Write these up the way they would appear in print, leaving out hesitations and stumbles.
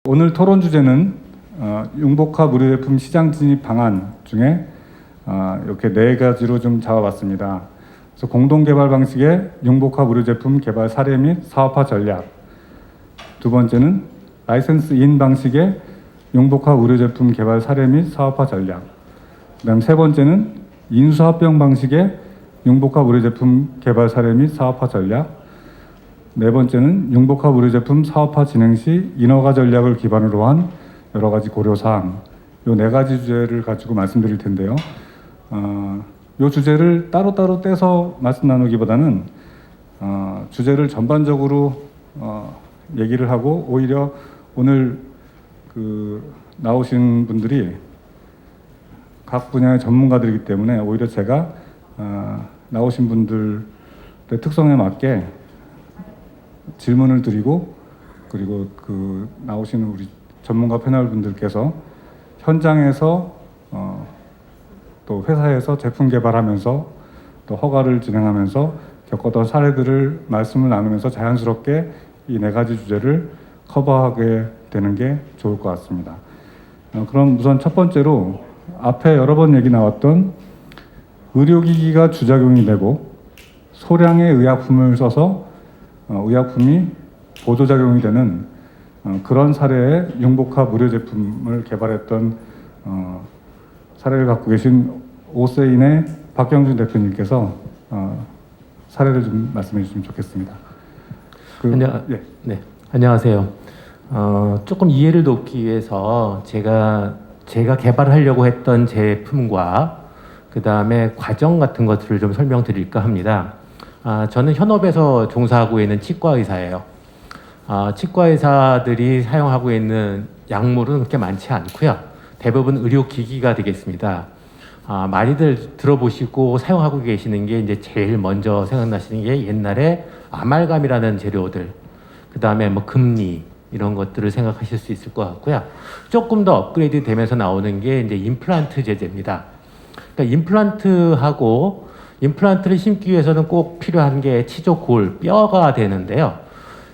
오늘 토론 주제는 융복합 의료제품 시장 진입 방안 중에 이렇게 네 가지로 좀 잡아봤습니다. 그래서 공동 개발 방식의 융복합 의료제품 개발 사례 및 사업화 전략. 두 번째는 라이센스인 방식의 융복합 의료제품 개발 사례 및 사업화 전략. 그다음 세 번째는 인수합병 방식의 융복합 의료제품 개발 사례 및 사업화 전략. 네 번째는 융복합 의료제품 사업화 진행 시 인허가 전략을 기반으로 한 여러 가지 고려사항. 이 네 가지 주제를 가지고 말씀드릴 텐데요. 이 주제를 따로따로 떼서 말씀 나누기보다는 주제를 전반적으로 얘기를 하고, 오히려 오늘 나오신 분들이 각 분야의 전문가들이기 때문에 오히려 제가 나오신 분들의 특성에 맞게 질문을 드리고, 그리고 나오시는 우리 전문가 패널 분들께서 현장에서 또 회사에서 제품 개발하면서 또 허가를 진행하면서 겪었던 사례들을 말씀을 나누면서 자연스럽게 이 네 가지 주제를 커버하게 되는 게 좋을 것 같습니다. 그럼 우선 첫 번째로 앞에 여러 번 얘기 나왔던 의료기기가 주작용이 되고 소량의 의약품을 써서 의약품이 보조작용이 되는 그런 사례의 융복합 의료제품을 개발했던 사례를 갖고 계신 오세인의 박경준 대표님께서 사례를 좀 말씀해 주시면 좋겠습니다. 네, 안녕하세요. 조금 이해를 돕기 위해서 제가 개발하려고 했던 제품과 그 다음에 과정 같은 것들을 좀 설명드릴까 합니다. 저는 현업에서 종사하고 있는 치과 의사예요. 치과 의사들이 사용하고 있는 약물은 그렇게 많지 않고요. 대부분 의료기기가 되겠습니다. 많이들 들어보시고 사용하고 계시는 게 이제 제일 먼저 생각나시는 게 옛날에 아말감이라는 재료들, 그 다음에 뭐 금리 이런 것들을 생각하실 수 있을 것 같고요. 조금 더 업그레이드 되면서 나오는 게 이제 임플란트 제제입니다. 그러니까 임플란트를 심기 위해서는 꼭 필요한 게 치조골, 뼈가 되는데요.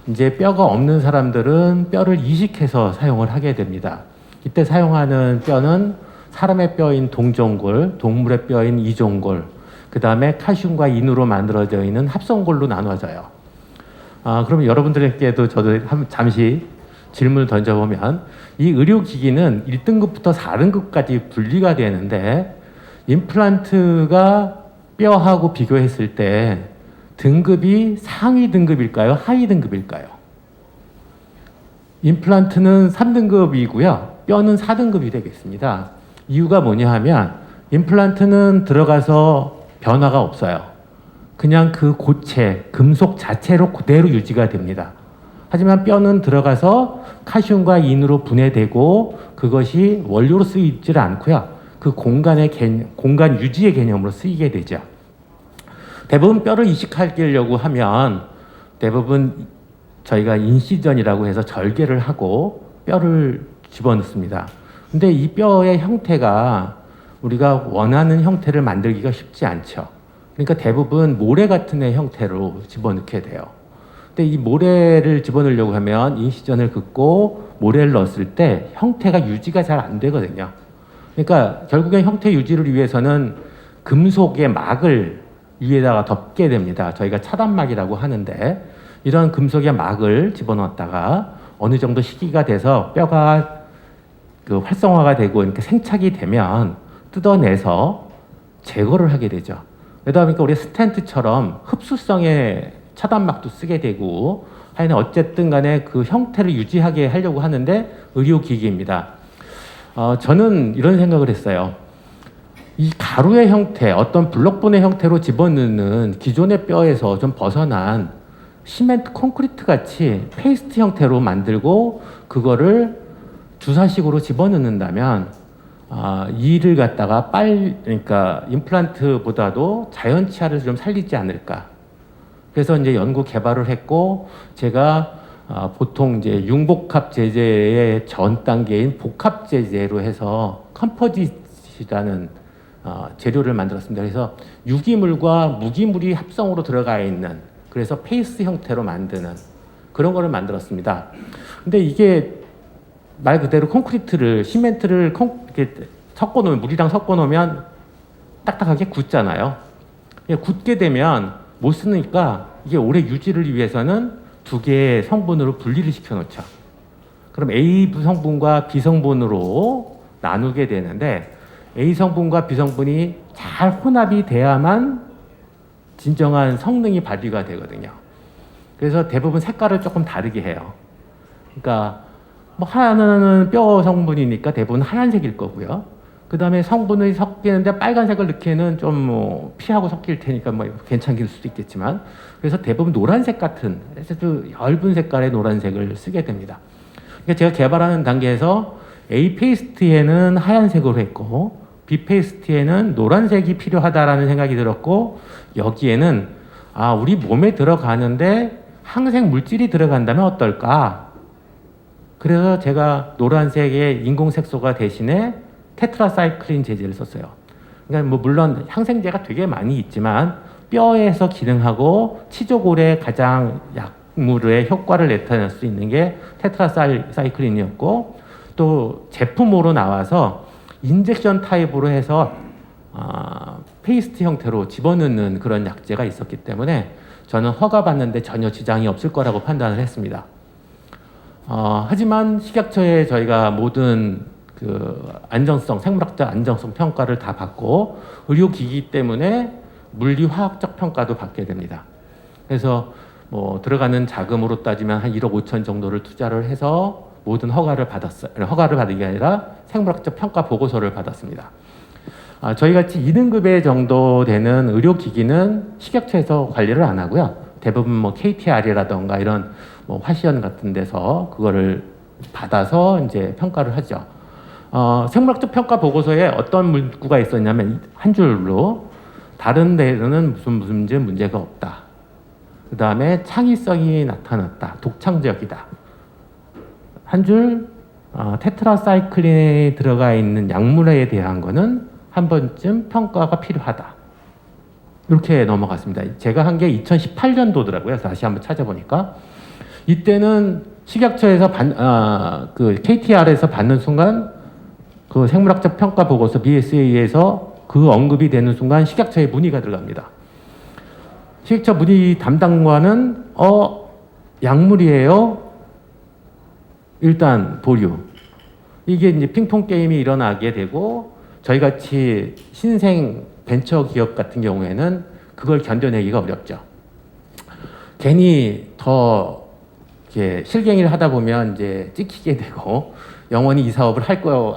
이제 뼈가 없는 사람들은 뼈를 이식해서 사용을 하게 됩니다. 이때 사용하는 뼈는 사람의 뼈인 동전골, 동물의 뼈인 이종골, 그 다음에 칼슘과 인으로 만들어져 있는 합성골로 나눠져요. 그럼 여러분들에게도 저도 잠시 질문을 던져보면, 이 의료기기는 1등급부터 4등급까지 분리가 되는데, 임플란트가 뼈하고 비교했을 때 등급이 상위 등급일까요? 하위 등급일까요? 임플란트는 3등급이고요. 뼈는 4등급이 되겠습니다. 이유가 뭐냐 하면 임플란트는 들어가서 변화가 없어요. 그냥 그 고체, 금속 자체로 그대로 유지가 됩니다. 하지만 뼈는 들어가서 칼슘과 인으로 분해되고 그것이 원료로 쓰이질 않고요. 그 공간 유지의 개념으로 쓰이게 되죠. 대부분 뼈를 이식하려고 하면 대부분 저희가 인시전이라고 해서 절개를 하고 뼈를 집어넣습니다. 근데 이 뼈의 형태가 우리가 원하는 형태를 만들기가 쉽지 않죠. 그러니까 대부분 모래 같은 애 형태로 집어넣게 돼요. 근데 이 모래를 집어넣으려고 하면 인시전을 긋고 모래를 넣었을 때 형태가 유지가 잘 안 되거든요. 그러니까 결국엔 형태 유지를 위해서는 금속의 막을 위에다가 덮게 됩니다. 저희가 차단막이라고 하는데, 이런 금속의 막을 집어넣었다가 어느 정도 시기가 돼서 뼈가 활성화가 되고 이렇게 생착이 되면 뜯어내서 제거를 하게 되죠. 그러다 보니까 우리 스텐트처럼 흡수성의 차단막도 쓰게 되고, 하여튼 어쨌든 간에 그 형태를 유지하게 하려고 하는데 의료기기입니다. 저는 이런 생각을 했어요. 이 가루의 형태, 어떤 블록본의 형태로 집어넣는 기존의 뼈에서 좀 벗어난 시멘트 콘크리트 같이 페이스트 형태로 만들고 그거를 주사식으로 집어넣는다면 이를 갖다가 그러니까 임플란트보다도 자연 치아를 좀 살리지 않을까. 그래서 이제 연구 개발을 했고, 제가 보통 이제 융복합 제제의 전 단계인 복합 제제로 해서 컴포짓이라는 재료를 만들었습니다. 그래서 유기물과 무기물이 합성으로 들어가 있는, 그래서 페이스 형태로 만드는 그런 거를 만들었습니다. 근데 이게 말 그대로 콘크리트를 시멘트를 이렇게 섞어 놓으면 물이랑 섞어 놓으면 딱딱하게 굳잖아요. 굳게 되면 못 쓰니까 이게 오래 유지를 위해서는 두 개의 성분으로 분리를 시켜 놓죠. 그럼 A 성분과 B 성분으로 나누게 되는데 A 성분과 B 성분이 잘 혼합이 돼야만 진정한 성능이 발휘가 되거든요. 그래서 대부분 색깔을 조금 다르게 해요. 그러니까 뭐 하나는 뼈 성분이니까 대부분 하얀색일 거고요. 그 다음에 성분이 섞이는데 빨간색을 넣기에는 좀 뭐 피하고 섞일 테니까 뭐 괜찮을 수도 있겠지만, 그래서 대부분 노란색 같은 아주 엷은 색깔의 노란색을 쓰게 됩니다. 그러니까 제가 개발하는 단계에서 A 페이스트에는 하얀색으로 했고 B 페이스트에는 노란색이 필요하다라는 생각이 들었고, 여기에는 우리 몸에 들어가는데 항생 물질이 들어간다면 어떨까? 그래서 제가 노란색의 인공색소가 대신에 테트라사이클린 제제를 썼어요. 그러니까 뭐 물론 항생제가 되게 많이 있지만 뼈에서 기능하고 치조골에 가장 약물의 효과를 나타낼 수 있는 게 테트라사이클린이었고, 또 제품으로 나와서 인젝션 타입으로 해서 페이스트 형태로 집어넣는 그런 약제가 있었기 때문에 저는 허가받는데 전혀 지장이 없을 거라고 판단을 했습니다. 하지만 식약처에 저희가 모든 그 안정성, 생물학적 안정성 평가를 다 받고 의료기기 때문에 물리화학적 평가도 받게 됩니다. 그래서 뭐 들어가는 자금으로 따지면 한 1억 5천 정도를 투자를 해서 모든 허가를 받았어요. 허가를 받은 게 아니라 생물학적 평가 보고서를 받았습니다. 저희 같이 2등급의 정도 되는 의료기기는 식약처에서 관리를 안 하고요. 대부분 뭐 KTR이라던가 이런 뭐 화시연 같은 데서 그거를 받아서 이제 평가를 하죠. 생물학적 평가 보고서에 어떤 문구가 있었냐면 한 줄로 다른 데는 무슨 문제가 없다. 그 다음에 창의성이 나타났다. 독창적이다. 한 줄, 테트라사이클린에 들어가 있는 약물에 대한 거는 한 번쯤 평가가 필요하다. 이렇게 넘어갔습니다. 제가 한 게 2018년도더라고요. 다시 한번 찾아보니까. 이때는 식약처에서 그 KTR에서 받는 순간 그 생물학적 평가 보고서 BSA에서 그 언급이 되는 순간 식약처에 문의가 들어갑니다. 식약처 문의 담당관은 약물이에요. 일단 보류. 이게 이제 핑퐁 게임이 일어나게 되고, 저희 같이 신생 벤처 기업 같은 경우에는 그걸 견뎌내기가 어렵죠. 괜히 더 이렇게 실갱이를 하다 보면 이제 찍히게 되고 영원히 이 사업을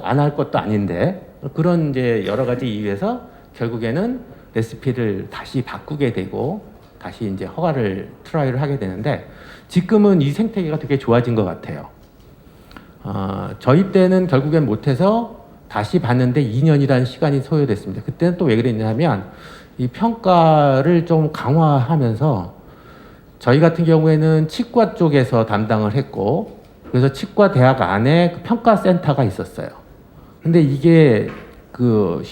안 할 것도 아닌데, 그런 이제 여러 가지 이유에서 결국에는 레시피를 다시 바꾸게 되고 다시 이제 허가를 트라이를 하게 되는데, 지금은 이 생태계가 되게 좋아진 것 같아요. 저희 때는 결국엔 못해서 다시 봤는데 2년이라는 시간이 소요됐습니다. 그때는 또 왜 그랬냐면 이 평가를 좀 강화하면서 저희 같은 경우에는 치과 쪽에서 담당을 했고, 그래서 치과 대학 안에 그 평가센터가 있었어요. 근데 이게 그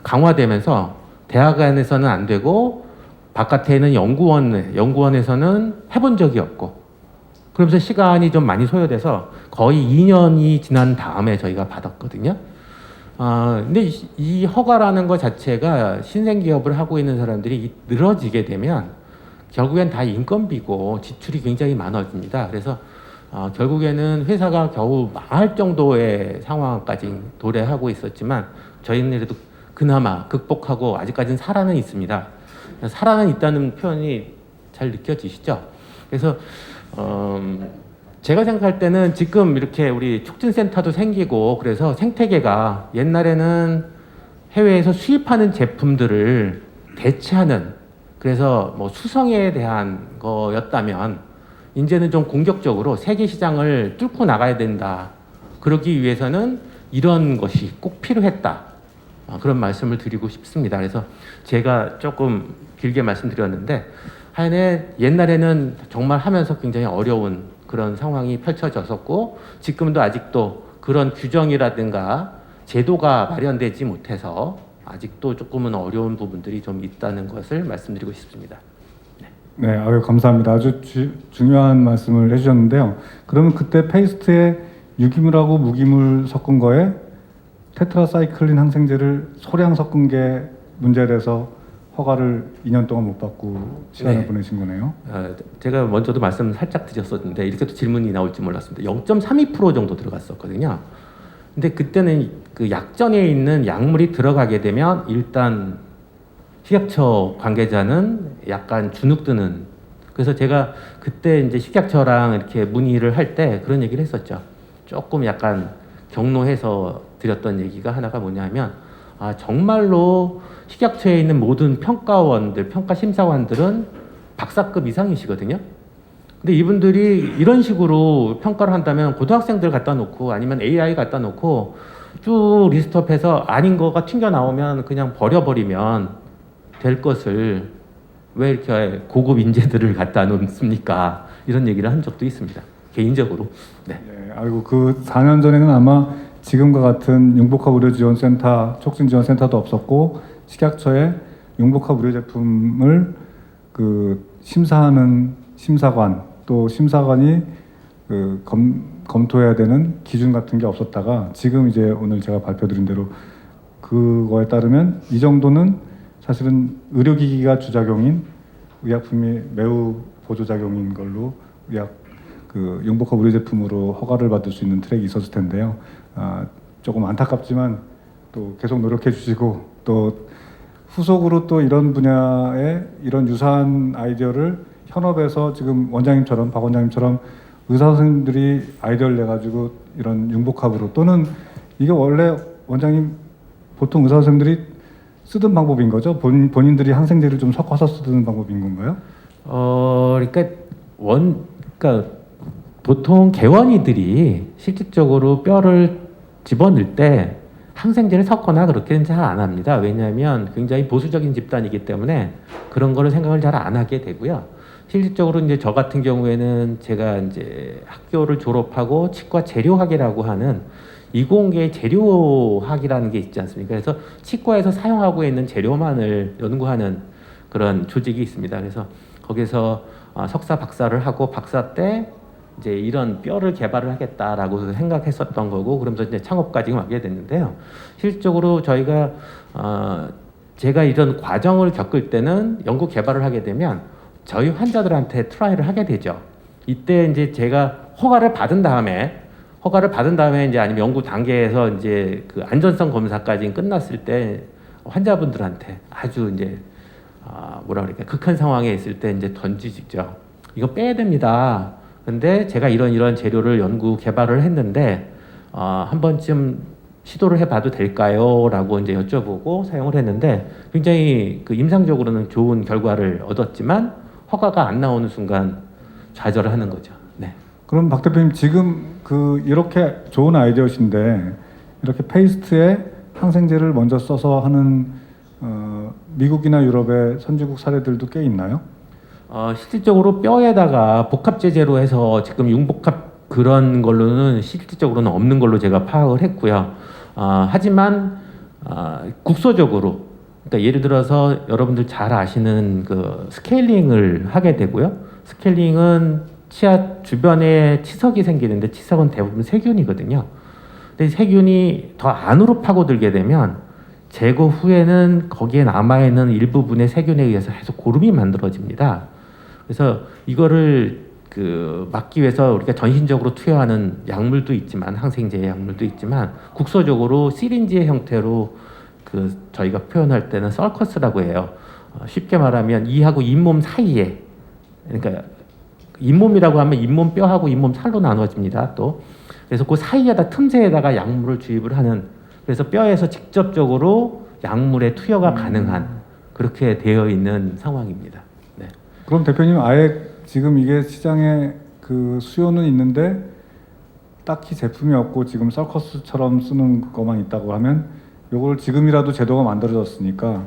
강화되면서 대학 안에서는 안 되고 바깥에는 연구원에서는 해본 적이 없고, 그러면서 시간이 좀 많이 소요돼서 거의 2년이 지난 다음에 저희가 받았거든요. 근데 이 허가라는 것 자체가 신생기업을 하고 있는 사람들이 늘어지게 되면 결국엔 다 인건비고 지출이 굉장히 많아집니다. 그래서 결국에는 회사가 겨우 망할 정도의 상황까지 도래하고 있었지만 저희는 그래도 그나마 극복하고 아직까지는 살아는 있습니다. 살아는 있다는 표현이 잘 느껴지시죠? 그래서 제가 생각할 때는 지금 이렇게 우리 촉진센터도 생기고 그래서 생태계가 옛날에는 해외에서 수입하는 제품들을 대체하는, 그래서 뭐 수성에 대한 거였다면 이제는 좀 공격적으로 세계 시장을 뚫고 나가야 된다. 그러기 위해서는 이런 것이 꼭 필요했다. 그런 말씀을 드리고 싶습니다. 그래서 제가 조금 길게 말씀드렸는데, 하여튼 옛날에는 정말 하면서 굉장히 어려운 그런 상황이 펼쳐졌었고, 지금도 아직도 그런 규정이라든가 제도가 마련되지 못해서 아직도 조금은 어려운 부분들이 좀 있다는 것을 말씀드리고 싶습니다. 네, 아유, 감사합니다. 아주 중요한 말씀을 해주셨는데요. 그러면 그때 페이스트에 유기물하고 무기물 섞은 거에 테트라사이클린 항생제를 소량 섞은 게 문제돼서 허가를 2년 동안 못 받고 시간을 네. 보내신 거네요. 제가 먼저도 말씀 살짝 드렸었는데 이렇게 또 질문이 나올지 몰랐습니다. 0.32% 정도 들어갔었거든요. 근데 그때는 그 약전에 있는 약물이 들어가게 되면 일단 식약처 관계자는 약간 주눅드는. 그래서 제가 그때 이제 식약처랑 이렇게 문의를 할 때 그런 얘기를 했었죠. 조금 약간 경로해서 드렸던 얘기가 하나가 뭐냐면, 정말로 식약처에 있는 모든 평가원들, 평가심사관들은 박사급 이상이시거든요. 근데 이분들이 이런 식으로 평가를 한다면 고등학생들 갖다 놓고 아니면 AI 갖다 놓고 쭉 리스트업해서 아닌 거가 튕겨 나오면 그냥 버려버리면 될 것을 왜 이렇게 고급 인재들을 갖다 놓습니까? 이런 얘기를 한 적도 있습니다. 개인적으로. 네. 네, 알고 그 4년 전에는 아마 지금과 같은 융복합 의료지원센터, 촉진지원센터도 없었고 식약처에 융복합 의료 제품을 그 심사하는 심사관 또 심사관이 그 검토해야 되는 기준 같은 게 없었다가 지금 이제 오늘 제가 발표드린 대로 그거에 따르면 이 정도는 사실은 의료기기가 주작용인 의약품이 매우 보조작용인 걸로 의약 그 융복합 의료 제품으로 허가를 받을 수 있는 트랙이 있었을 텐데요. 조금 안타깝지만 또 계속 노력해 주시고 또 후속으로 또 이런 분야에 이런 유사한 아이디어를 현업에서 지금 원장님처럼 박 원장님처럼 의사 선생님들이 아이디어를 내 가지고 이런 융복합으로 또는 이게 원래 원장님 보통 의사 선생님들이 쓰던 방법인 거죠? 본인들이 항생제를 좀 섞어서 쓰는 방법인 건가요? 그러니까 보통 개원이들이 실질적으로 뼈를 집어넣을 때 항생제를 섞거나 그렇게는 잘 안 합니다. 왜냐하면 굉장히 보수적인 집단이기 때문에 그런 거를 생각을 잘 안 하게 되고요. 실질적으로 이제 저 같은 경우에는 제가 이제 학교를 졸업하고 치과 재료학이라고 하는 이공계 재료학이라는 게 있지 않습니까? 그래서 치과에서 사용하고 있는 재료만을 연구하는 그런 조직이 있습니다. 그래서 거기서 석사 박사를 하고 박사 때 이제 이런 뼈를 개발을 하겠다라고 생각했었던 거고 그러면서 이제 창업까지 하게 됐는데요. 실질적으로 저희가 제가 이런 과정을 겪을 때는 연구 개발을 하게 되면 저희 환자들한테 트라이를 하게 되죠. 이때 이제 제가 허가를 받은 다음에 이제 아니면 연구 단계에서 이제 그 안전성 검사까지 끝났을 때 환자분들한테 아주 이제 뭐라 그럴까 극한 상황에 있을 때 이제 던지죠. 이거 빼야 됩니다. 근데 제가 이런 재료를 연구 개발을 했는데 한 번쯤 시도를 해봐도 될까요?라고 이제 여쭤보고 사용을 했는데 굉장히 그 임상적으로는 좋은 결과를 얻었지만 허가가 안 나오는 순간 좌절을 하는 거죠. 네. 그럼 박 대표님 지금 그 이렇게 좋은 아이디어신데 이렇게 페이스트에 항생제를 먼저 써서 하는 미국이나 유럽의 선진국 사례들도 꽤 있나요? 실질적으로 뼈에다가 복합제제로 해서 지금 융복합 그런 걸로는 실질적으로는 없는 걸로 제가 파악을 했고요. 하지만 국소적으로 그러니까 예를 들어서 여러분들 잘 아시는 그 스케일링을 하게 되고요. 스케일링은 치아 주변에 치석이 생기는데 치석은 대부분 세균이거든요. 근데 세균이 더 안으로 파고들게 되면 제거 후에는 거기에 남아있는 일부분의 세균에 의해서 계속 고름이 만들어집니다. 그래서 이거를 막기 위해서 우리가 전신적으로 투여하는 약물도 있지만 항생제 약물도 있지만 국소적으로 시린지의 형태로 저희가 표현할 때는 서커스라고 해요. 쉽게 말하면 이하고 잇몸 사이에 그러니까 잇몸이라고 하면 잇몸 뼈하고 잇몸 살로 나눠집니다. 또 그래서 그 사이에다 틈새에다가 약물을 주입을 하는 그래서 뼈에서 직접적으로 약물의 투여가 가능한 그렇게 되어 있는 상황입니다. 네. 그럼 대표님 아예 지금 이게 시장에 그 수요는 있는데 딱히 제품이 없고 지금 서커스처럼 쓰는 것만 있다고 하면 이걸 지금이라도 제도가 만들어졌으니까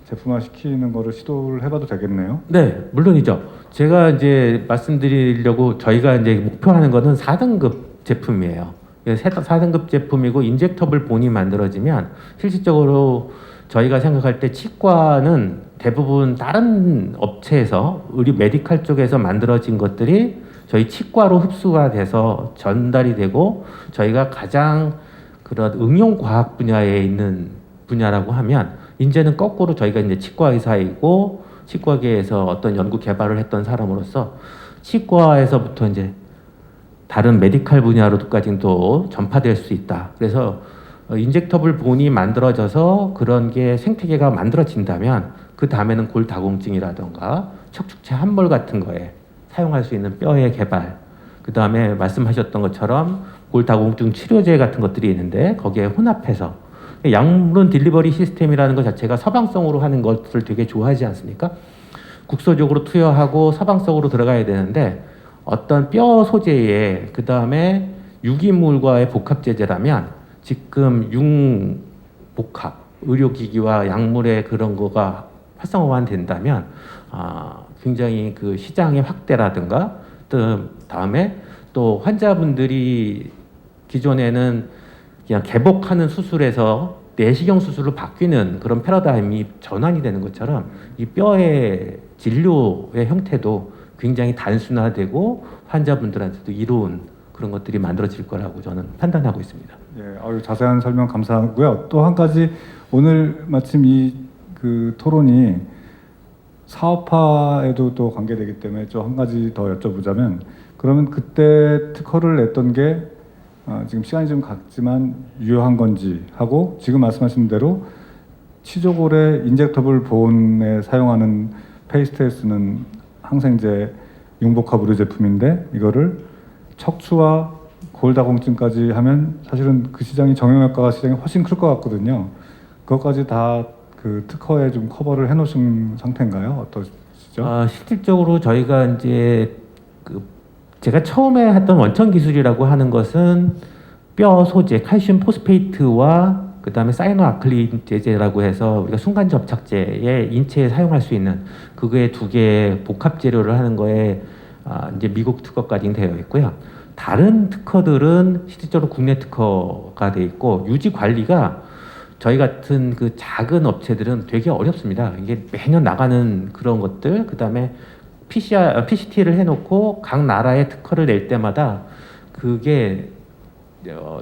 제품화 시키는 거를 시도를 해봐도 되겠네요. 네, 물론이죠. 제가 이제 말씀드리려고 저희가 이제 목표하는 거는 4등급 제품이에요. 4등급 제품이고 인젝터블 본이 만들어지면 실질적으로 저희가 생각할 때 치과는 대부분 다른 업체에서 의료 메디칼 쪽에서 만들어진 것들이 저희 치과로 흡수가 돼서 전달이 되고 저희가 가장 그런 응용 과학 분야에 있는 분야라고 하면 이제는 거꾸로 저희가 이제 치과 의사이고 치과계에서 어떤 연구 개발을 했던 사람으로서 치과에서부터 이제 다른 메디칼 분야로까지는 또 전파될 수 있다. 그래서 인젝터블 본이 만들어져서 그런 게 생태계가 만들어진다면 그 다음에는 골다공증이라던가 척추체 함몰 같은 거에 사용할 수 있는 뼈의 개발, 그 다음에 말씀하셨던 것처럼 골다공증 치료제 같은 것들이 있는데 거기에 혼합해서 약물은 딜리버리 시스템이라는 것 자체가 서방성으로 하는 것을 되게 좋아하지 않습니까? 국소적으로 투여하고 서방성으로 들어가야 되는데 어떤 뼈 소재에 그 다음에 유기물과의 복합 제제라면 지금 융복합 의료기기와 약물의 그런 거가 활성화만 된다면 굉장히 그 시장의 확대라든가 또 다음에 또 환자분들이 기존에는 그냥 개복하는 수술에서 내시경 수술로 바뀌는 그런 패러다임이 전환이 되는 것처럼 이 뼈의 진료의 형태도 굉장히 단순화되고 환자분들한테도 이로운 그런 것들이 만들어질 거라고 저는 판단하고 있습니다. 예, 자세한 설명 감사하고요. 또 한 가지 오늘 마침 이 그 토론이 사업화에도 또 관계되기 때문에 좀 한 가지 더 여쭤보자면 그러면 그때 특허를 냈던 게 지금 시간이 좀 갔지만 유효한 건지 하고 지금 말씀하신 대로 치조골의 인젝터블 보온에 사용하는 페이스트에 쓰는 항생제 융복합 의료 제품인데 이거를 척추와 골다공증까지 하면 사실은 그 시장이 정형외과 시장이 훨씬 클 것 같거든요. 그것까지 다 그 특허에 좀 커버를 해놓으신 상태인가요? 어떠시죠? 실질적으로 저희가 이제 제가 처음에 했던 원천 기술이라고 하는 것은 뼈 소재 칼슘 포스페이트와 그 다음에 사이노아클린 제제라고 해서 우리가 순간 접착제에 인체에 사용할 수 있는 그거의 두 개의 복합 재료를 하는 거에 이제 미국 특허까지 되어 있고요. 다른 특허들은 실질적으로 국내 특허가 돼 있고 유지 관리가 저희 같은 그 작은 업체들은 되게 어렵습니다. 이게 매년 나가는 그런 것들, 그 다음에 PCT를 해놓고 각 나라의 특허를 낼 때마다 그게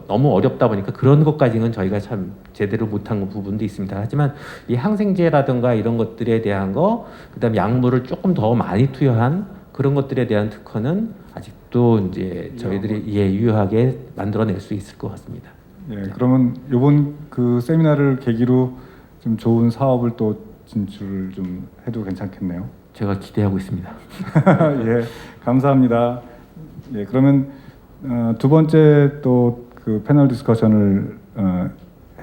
너무 어렵다 보니까 그런 것까지는 저희가 참 제대로 못한 부분도 있습니다. 하지만 이 항생제라든가 이런 것들에 대한 거, 그 다음에 약물을 조금 더 많이 투여한 그런 것들에 대한 특허는 아직도 이제 저희들이 유효하게 만들어낼 수 있을 것 같습니다. 예, 그러면 이번 그 세미나를 계기로 좀 좋은 사업을 또 진출을 좀 해도 괜찮겠네요. 제가 기대하고 있습니다. 예, 감사합니다. 예, 그러면 두 번째 또 그 패널 디스커션을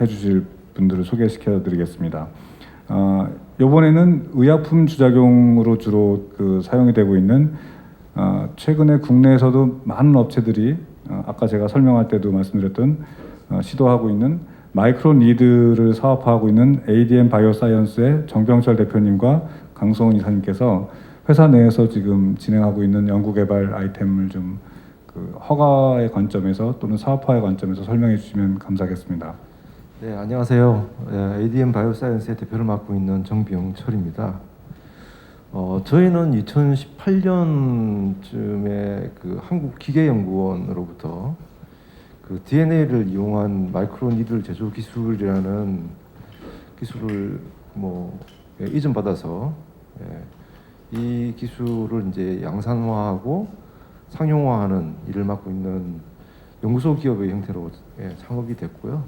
해주실 분들을 소개시켜 드리겠습니다. 이번에는 의약품 주작용으로 주로 그 사용이 되고 있는 최근에 국내에서도 많은 업체들이 아까 제가 설명할 때도 말씀드렸던 시도하고 있는 마이크로 니드를 사업화하고 있는 ADM 바이오사이언스의 정병철 대표님과 강성훈 이사님께서 회사 내에서 지금 진행하고 있는 연구개발 아이템을 좀 그 허가의 관점에서 또는 사업화의 관점에서 설명해 주시면 감사하겠습니다. 네, 안녕하세요. ADM 바이오사이언스의 대표를 맡고 있는 정병철입니다. 저희는 2018년쯤에 그 한국기계연구원으로부터 그 DNA를 이용한 마이크로 니들 제조 기술이라는 기술을 이전받아서 이 기술을 이제 양산화하고 상용화하는 일을 맡고 있는 연구소 기업의 형태로 창업이 됐고요.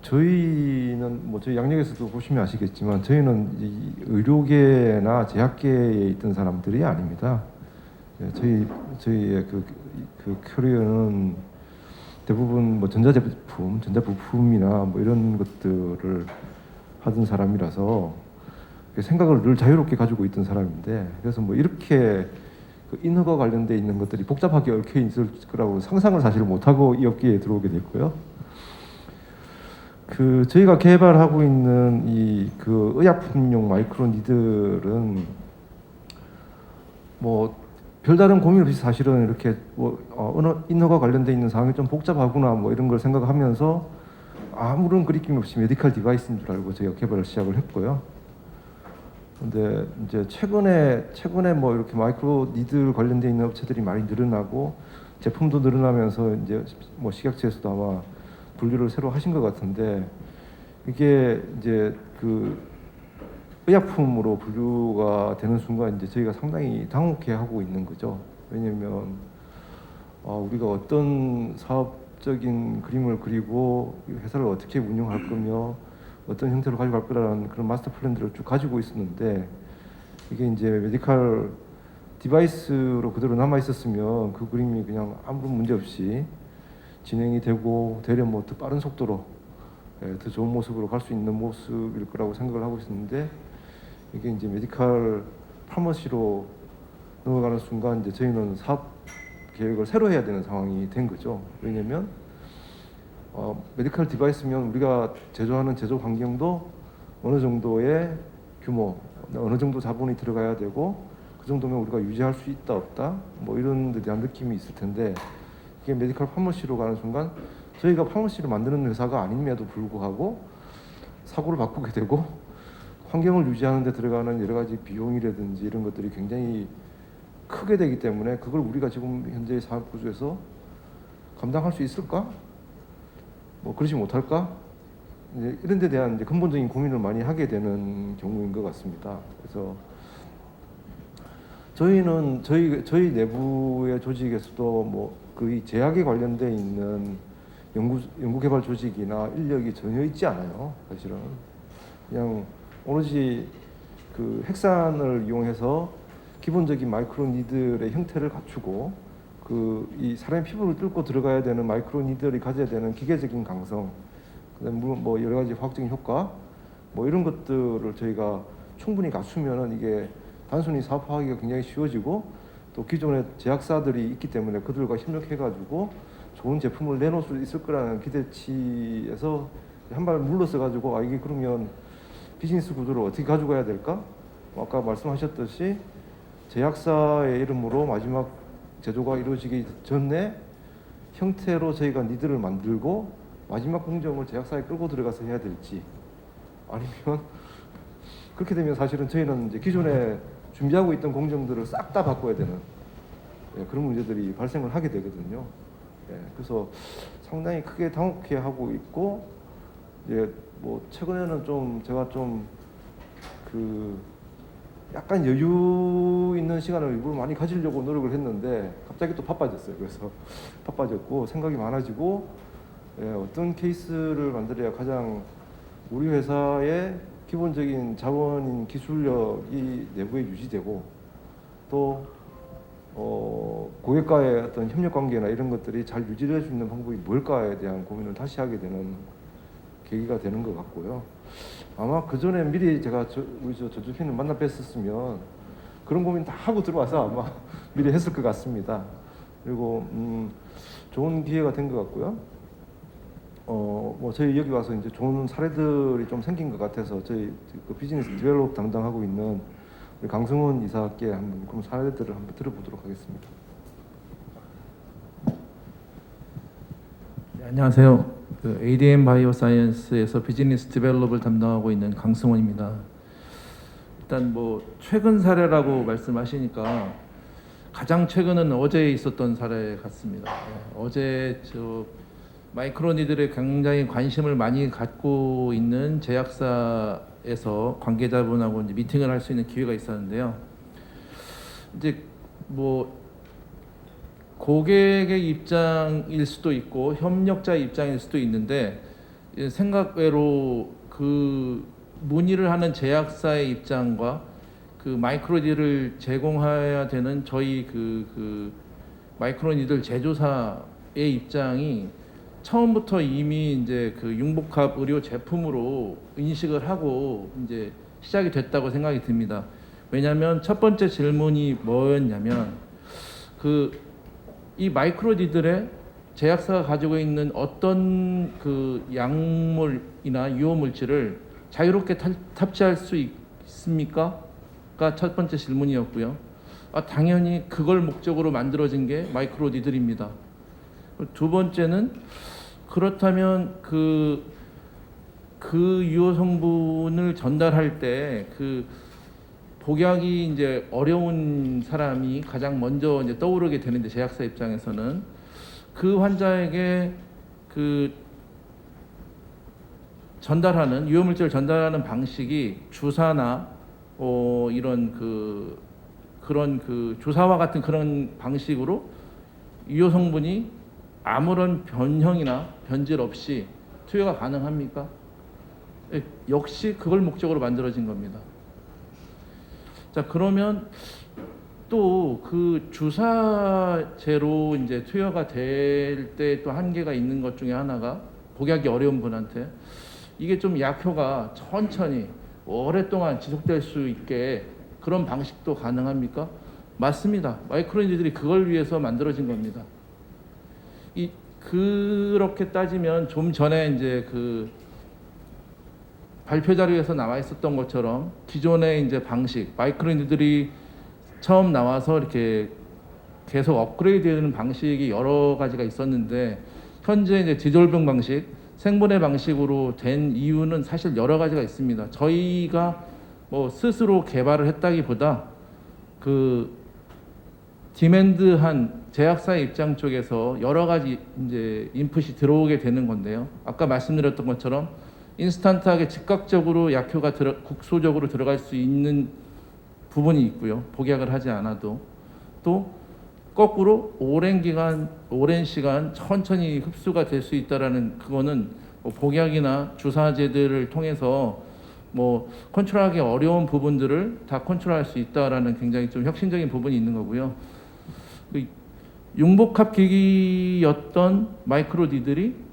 저희는 저희 양력에서도 보시면 아시겠지만 저희는 이 의료계나 제약계에 있던 사람들이 아닙니다. 저희의 그 캐리어는 대부분 전자제품, 전자부품이나 이런 것들을 하던 사람이라서 생각을 늘 자유롭게 가지고 있던 사람인데 그래서 이렇게 그 인허가 관련돼 있는 것들이 복잡하게 얽혀 있을 거라고 상상을 사실 못하고 이 업계에 들어오게 됐고요. 저희가 개발하고 있는 이 그 의약품용 마이크로 니들은 별다른 고민 없이 사실은 이렇게 인허가 관련돼 있는 사항이 좀 복잡하구나 이런 걸 생각하면서 아무런 그리낌 없이 메디컬 디바이스인 줄 알고 저희가 개발을 시작을 했고요. 근데 이제 최근에 뭐 이렇게 마이크로 니들 관련돼 있는 업체들이 많이 늘어나고 제품도 늘어나면서 이제 뭐 식약처에서도 아마 분류를 새로 하신 것 같은데, 이게 이제 그 의약품으로 분류가 되는 순간 이제 저희가 상당히 당혹해하고 있는 거죠. 왜냐하면 우리가 어떤 사업적인 그림을 그리고 이 회사를 어떻게 운영할 거며 어떤 형태로 가져갈 거라는 그런 마스터 플랜들을 쭉 가지고 있었는데, 이게 이제 메디컬 디바이스로 그대로 남아 있었으면 그 그림이 그냥 아무런 문제 없이 진행이 되고 되려 뭐 더 빠른 속도로 더 좋은 모습으로 갈 수 있는 모습일 거라고 생각을 하고 있었는데, 이게 이제 메디컬 파머시로 넘어가는 순간 이제 저희는 사업 계획을 새로 해야 되는 상황이 된 거죠. 왜냐면 메디컬 디바이스면 우리가 제조하는 제조 환경도 어느 정도의 규모, 어느 정도 자본이 들어가야 되고, 그 정도면 우리가 유지할 수 있다 없다 뭐 이런 데 대한 느낌이 있을 텐데, 이게 메디컬 파머시로 가는 순간 저희가 파머시를 만드는 회사가 아님에도 불구하고 사고를 바꾸게 되고, 환경을 유지하는 데 들어가는 여러 가지 비용이라든지 이런 것들이 굉장히 크게 되기 때문에, 그걸 우리가 지금 현재의 사업 구조에서 감당할 수 있을까? 뭐 그러지 못할까? 이제 이런 데 대한 이제 근본적인 고민을 많이 하게 되는 경우인 것 같습니다. 그래서 저희는 저희 내부의 조직에서도 뭐 그 제약에 관련돼 있는 연구개발 조직이나 인력이 전혀 있지 않아요. 사실은 그냥 오로지 그 핵산을 이용해서 기본적인 마이크로 니들의 형태를 갖추고, 그 이 사람의 피부를 뚫고 들어가야 되는 마이크로 니들이 가져야 되는 기계적인 강성, 그다음에 뭐 여러 가지 화학적인 효과, 뭐 이런 것들을 저희가 충분히 갖추면은 이게 단순히 사업화하기가 굉장히 쉬워지고, 또 기존의 제약사들이 있기 때문에 그들과 협력해가지고 좋은 제품을 내놓을 수 있을 거라는 기대치에서 한 발 물러서 가지고 이게 그러면 비즈니스 구조를 어떻게 가져가야 될까? 아까 말씀하셨듯이 제약사의 이름으로 마지막 제조가 이루어지기 전에 형태로 저희가 니들을 만들고 마지막 공정을 제약사에 끌고 들어가서 해야 될지, 아니면 그렇게 되면 사실은 저희는 이제 기존에 준비하고 있던 공정들을 싹 다 바꿔야 되는 그런 문제들이 발생을 하게 되거든요. 그래서 상당히 크게 당혹해 하고 있고, 이제 뭐 최근에는 좀 제가 좀 그 약간 여유 있는 시간을 일부러 많이 가지려고 노력을 했는데 갑자기 또 바빠졌어요. 그래서 바빠졌고 생각이 많아지고, 어떤 케이스를 만들어야 가장 우리 회사의 기본적인 자원인 기술력이 내부에 유지되고, 또 고객과의 어떤 협력 관계나 이런 것들이 잘 유지될 수 있는 방법이 뭘까에 대한 고민을 다시 하게 되는 계기가 되는 것 같고요. 아마 그 전에 미리 제가 우리 저주핀을 만나 뵀었으면 그런 고민 다 하고 들어와서 아마 미리 했을 것 같습니다. 그리고 좋은 기회가 된 것 같고요. 뭐 저희 여기 와서 이제 좋은 사례들이 좀 생긴 것 같아서 저희 그 비즈니스 디벨롭 담당하고 있는 우리 강승원 이사께 한번 그런 사례들을 한번 들어보도록 하겠습니다. 네, 안녕하세요. 그 ADM 바이오사이언스에서 비즈니스 디벨롭을 담당하고 있는 강승원입니다. 일단 뭐 최근 사례라고 말씀하시니까 가장 최근은 어제 있었던 사례 같습니다. 어제 마이크로니들의 굉장히 관심을 많이 갖고 있는 제약사에서 관계자분하고 이제 미팅을 할 수 있는 기회가 있었는데요. 이제 뭐 고객의 입장일 수도 있고 협력자의 입장일 수도 있는데, 생각외로 그 문의를 하는 제약사의 입장과 그 마이크로니들을 제공해야 되는 저희 그 마이크로니들 제조사의 입장이 처음부터 이미 이제 그 융복합 의료 제품으로 인식을 하고 이제 시작이 됐다고 생각이 듭니다. 왜냐하면 첫 번째 질문이 뭐였냐면, 이 마이크로니들의 제약사가 가지고 있는 어떤 그 약물이나 유효 물질을 자유롭게 탑재할 수 있습니까? 가 첫 번째 질문이었고요. 당연히 그걸 목적으로 만들어진 게 마이크로니들입니다. 두 번째는 그렇다면 그 유효 성분을 전달할 때 복약이 이제 어려운 사람이 가장 먼저 이제 떠오르게 되는데, 제약사 입장에서는 그 환자에게 그 전달하는 유효물질을 전달하는 방식이 주사나 이런 그런 주사와 같은 그런 방식으로 유효 성분이 아무런 변형이나 변질 없이 투여가 가능합니까? 역시 그걸 목적으로 만들어진 겁니다. 자, 그러면 또 그 주사제로 이제 투여가 될 때 또 한계가 있는 것 중에 하나가, 복약이 어려운 분한테 이게 좀 약효가 천천히 오랫동안 지속될 수 있게 그런 방식도 가능합니까? 맞습니다. 마이크로니들이 그걸 위해서 만들어진 겁니다. 그렇게 따지면 좀 전에 이제 그 발표 자료에서 나와 있었던 것처럼 기존의 이제 방식, 마이크로니들이 처음 나와서 이렇게 계속 업그레이드되는 방식이 여러 가지가 있었는데, 현재 이제 디졸빙 방식, 생분해 방식으로 된 이유는 사실 여러 가지가 있습니다. 저희가 뭐 스스로 개발을 했다기보다 그 디맨드한 제약사의 입장 쪽에서 여러 가지 이제 인풋이 들어오게 되는 건데요. 아까 말씀드렸던 것처럼 인스턴트하게 즉각적으로 약효가 국소적으로 들어갈 수 있는 부분이 있고요. 복약을 하지 않아도. 또 거꾸로 오랜 시간 천천히 흡수가 될 수 있다라는, 그거는 뭐 복약이나 주사제들을 통해서 뭐 컨트롤하기 어려운 부분들을 다 컨트롤할 수 있다라는 굉장히 좀 혁신적인 부분이 있는 거고요. 융복합 기기였던 마이크로니들이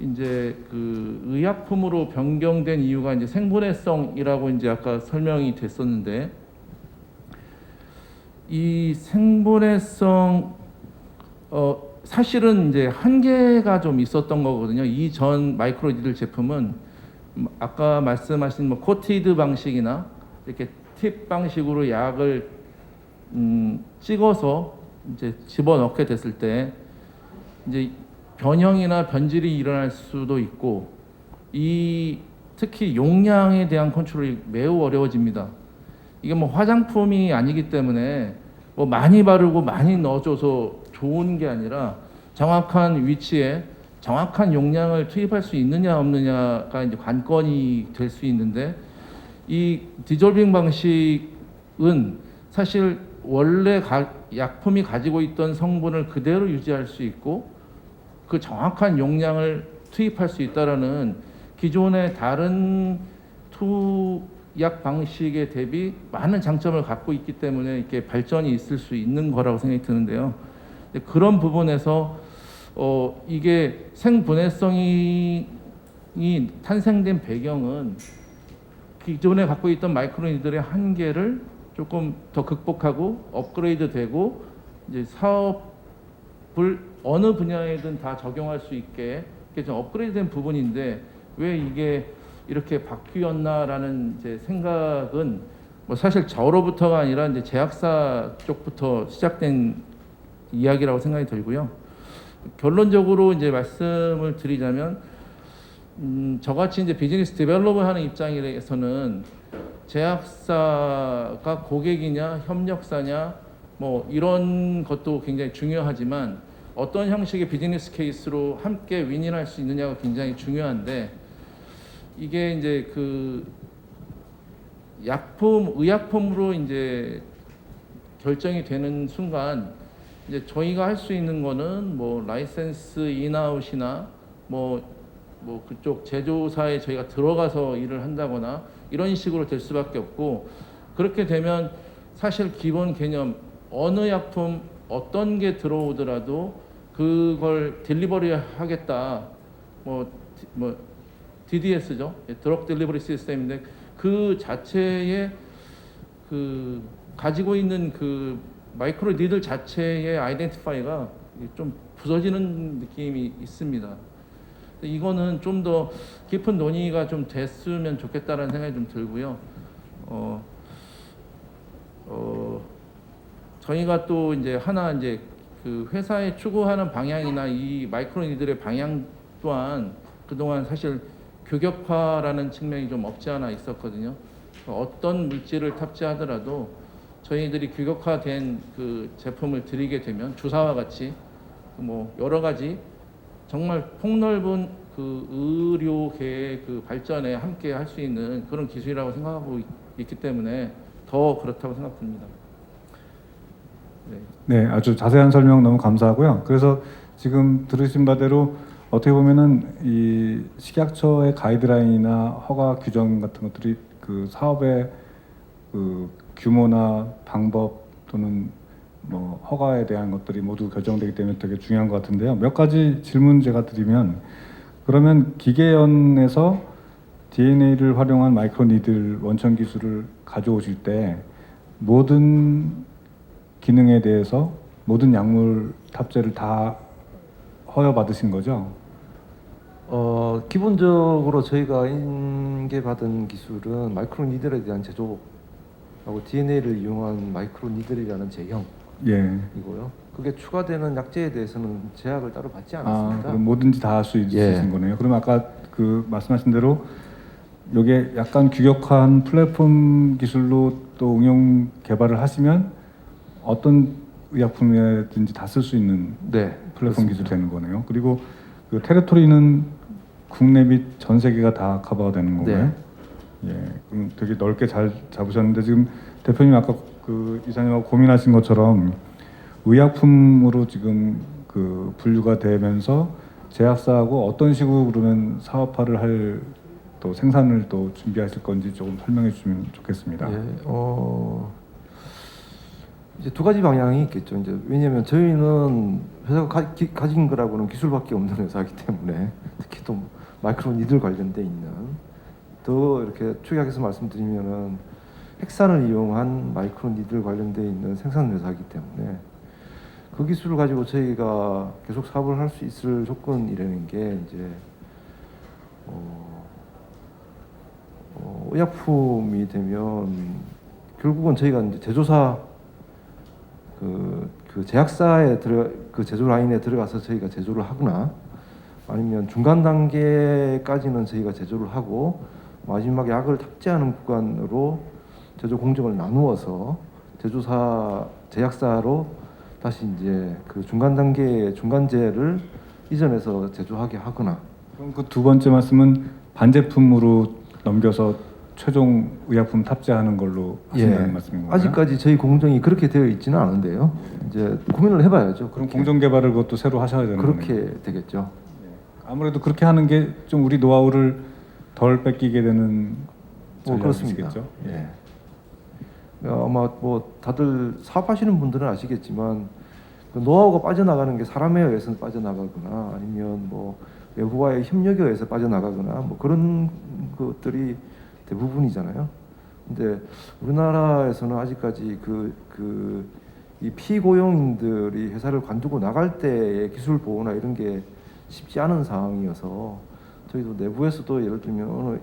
이제 그 의약품으로 변경된 이유가 이제 생분해성이라고 이제 아까 설명이 됐었는데, 이 생분해성 사실은 이제 한계가 좀 있었던 거거든요. 이전 마이크로니들 제품은 아까 말씀하신 뭐 코티드 방식이나 이렇게 팁 방식으로 약을 찍어서 이제 집어넣게 됐을 때 이제 변형이나 변질이 일어날 수도 있고, 특히 용량에 대한 컨트롤이 매우 어려워집니다. 이게 뭐 화장품이 아니기 때문에 뭐 많이 바르고 많이 넣어줘서 좋은 게 아니라, 정확한 위치에 정확한 용량을 투입할 수 있느냐 없느냐가 이제 관건이 될 수 있는데, 이 디졸빙 방식은 사실 원래 약품이 가지고 있던 성분을 그대로 유지할 수 있고 그 정확한 용량을 투입할 수 있다라는 기존의 다른 투약 방식에 대비 많은 장점을 갖고 있기 때문에 이렇게 발전이 있을 수 있는 거라고 생각이 드는데요. 그런 부분에서 이게 생분해성이 탄생된 배경은 기존에 갖고 있던 마이크로니들의 한계를 조금 더 극복하고 업그레이드되고 이제 사업을 어느 분야에든 다 적용할 수 있게 좀 업그레이드된 부분인데, 왜 이게 이렇게 바뀌었나라는 이제 생각은 뭐 사실 저로부터가 아니라 이제 제약사 쪽부터 시작된 이야기라고 생각이 들고요. 결론적으로 이제 말씀을 드리자면, 저같이 이제 비즈니스 디벨롭을 하는 입장에서는 제약사가 고객이냐 협력사냐 뭐 이런 것도 굉장히 중요하지만, 어떤 형식의 비즈니스 케이스로 함께 윈윈할 수 있느냐가 굉장히 중요한데, 이게 이제 그 의약품으로 이제 결정이 되는 순간 이제 저희가 할 수 있는 거는 뭐 라이센스 인아웃이나 뭐 그쪽 제조사에 저희가 들어가서 일을 한다거나 이런 식으로 될 수밖에 없고, 그렇게 되면 사실 기본 개념 어느 약품 어떤 게 들어오더라도 그걸 딜리버리 하겠다, 뭐 DDS죠, 드럭 딜리버리 시스템인데, 그 자체에 그 가지고 있는 그 마이크로 니들 자체의 아이덴티파이가 좀 부서지는 느낌이 있습니다. 이거는 좀 더 깊은 논의가 좀 됐으면 좋겠다라는 생각이 좀 들고요. 저희가 또 이제 그 회사에 추구하는 방향이나 이 마이크로니들의 방향 또한 그동안 사실 규격화라는 측면이 좀 없지 않아 있었거든요. 어떤 물질을 탑재하더라도 저희들이 규격화된 그 제품을 드리게 되면 주사와 같이 뭐 여러 가지 정말 폭넓은 그 의료계의 그 발전에 함께 할 수 있는 그런 기술이라고 생각하고 있기 때문에 더 그렇다고 생각합니다. 네. 네, 아주 자세한 설명 너무 감사하고요. 그래서 지금 들으신 바대로 어떻게 보면은 이 식약처의 가이드라인이나 허가 규정 같은 것들이 그 사업의 그 규모나 방법 또는 뭐 허가에 대한 것들이 모두 결정되기 때문에 되게 중요한 것 같은데요. 몇 가지 질문 제가 드리면, 그러면 기계연에서 DNA를 활용한 마이크로니들 원천 기술을 가져오실 때 모든 기능에 대해서 모든 약물 탑재를 다 허여받으신 거죠? 기본적으로 저희가 인계받은 기술은 마이크로니들에 대한 제조하고 DNA를 이용한 마이크로니들이라는 제형이고요. 예. 그게 추가되는 약제에 대해서는 제약을 따로 받지 아, 않았습니다. 그럼 뭐든지 다 할 수 있으신 예. 거네요. 그럼 아까 그 말씀하신 대로 이게 약간 규격화한 플랫폼 기술로 또 응용 개발을 하시면 어떤 의약품이든지 다 쓸 수 있는 네, 플랫폼 그렇습니다. 기술이 되는 거네요. 그리고 그 테리토리는 국내 및 전 세계가 다 커버가 되는 건가요? 네. 예, 그럼 되게 넓게 잘 잡으셨는데 지금 대표님 아까 그 이사님하고 고민하신 것처럼 의약품으로 지금 그 분류가 되면서 제약사하고 어떤 식으로 그러면 사업화를 할 또 생산을 또 준비하실 건지 조금 설명해 주시면 좋겠습니다. 예, 이제 두 가지 방향이 있겠죠. 이제 왜냐하면 저희는 회사가 가진 거라고는 기술밖에 없는 회사이기 때문에 특히 또 마이크로 니들 관련돼 있는 더 이렇게 축약해서 말씀드리면은 핵산을 이용한 마이크로 니들 관련돼 있는 생산 회사이기 때문에 그 기술을 가지고 저희가 계속 사업을 할 수 있을 조건이라는 게 이제 의약품이 되면 결국은 저희가 이제 제조사 그 제약사에 그 제조 라인에 들어가서 저희가 제조를 하거나 아니면 중간 단계까지는 저희가 제조를 하고 마지막 약을 탑재하는 구간으로 제조 공정을 나누어서 제조사 제약사로 다시 이제 그 중간 단계의 중간재를 이전해서 제조하게 하거나. 그럼 그 두 번째 말씀은 반제품으로 넘겨서 최종 의약품 탑재하는 걸로 하신다는 말씀인 건가요? 아직까지 저희 공정이 그렇게 되어 있지는 않은데요. 이제 고민을 해봐야죠. 그럼 공정 개발을 그것도 새로 하셔야 되는 그렇게 거네요. 되겠죠. 아무래도 그렇게 하는 게 좀 우리 노하우를 덜 뺏기게 되는 그렇습니다. 전략이시겠죠? 예. 아마 뭐 다들 사업하시는 분들은 아시겠지만 그 노하우가 빠져나가는 게 사람에 의해서 빠져나가거나 아니면 뭐 외부와의 협력에 의해서 빠져나가거나 뭐 그런 것들이 대부분이잖아요. 근데 우리나라에서는 아직까지 이 피고용인들이 회사를 관두고 나갈 때의 기술 보호나 이런 게 쉽지 않은 상황이어서 저희도 내부에서도 예를 들면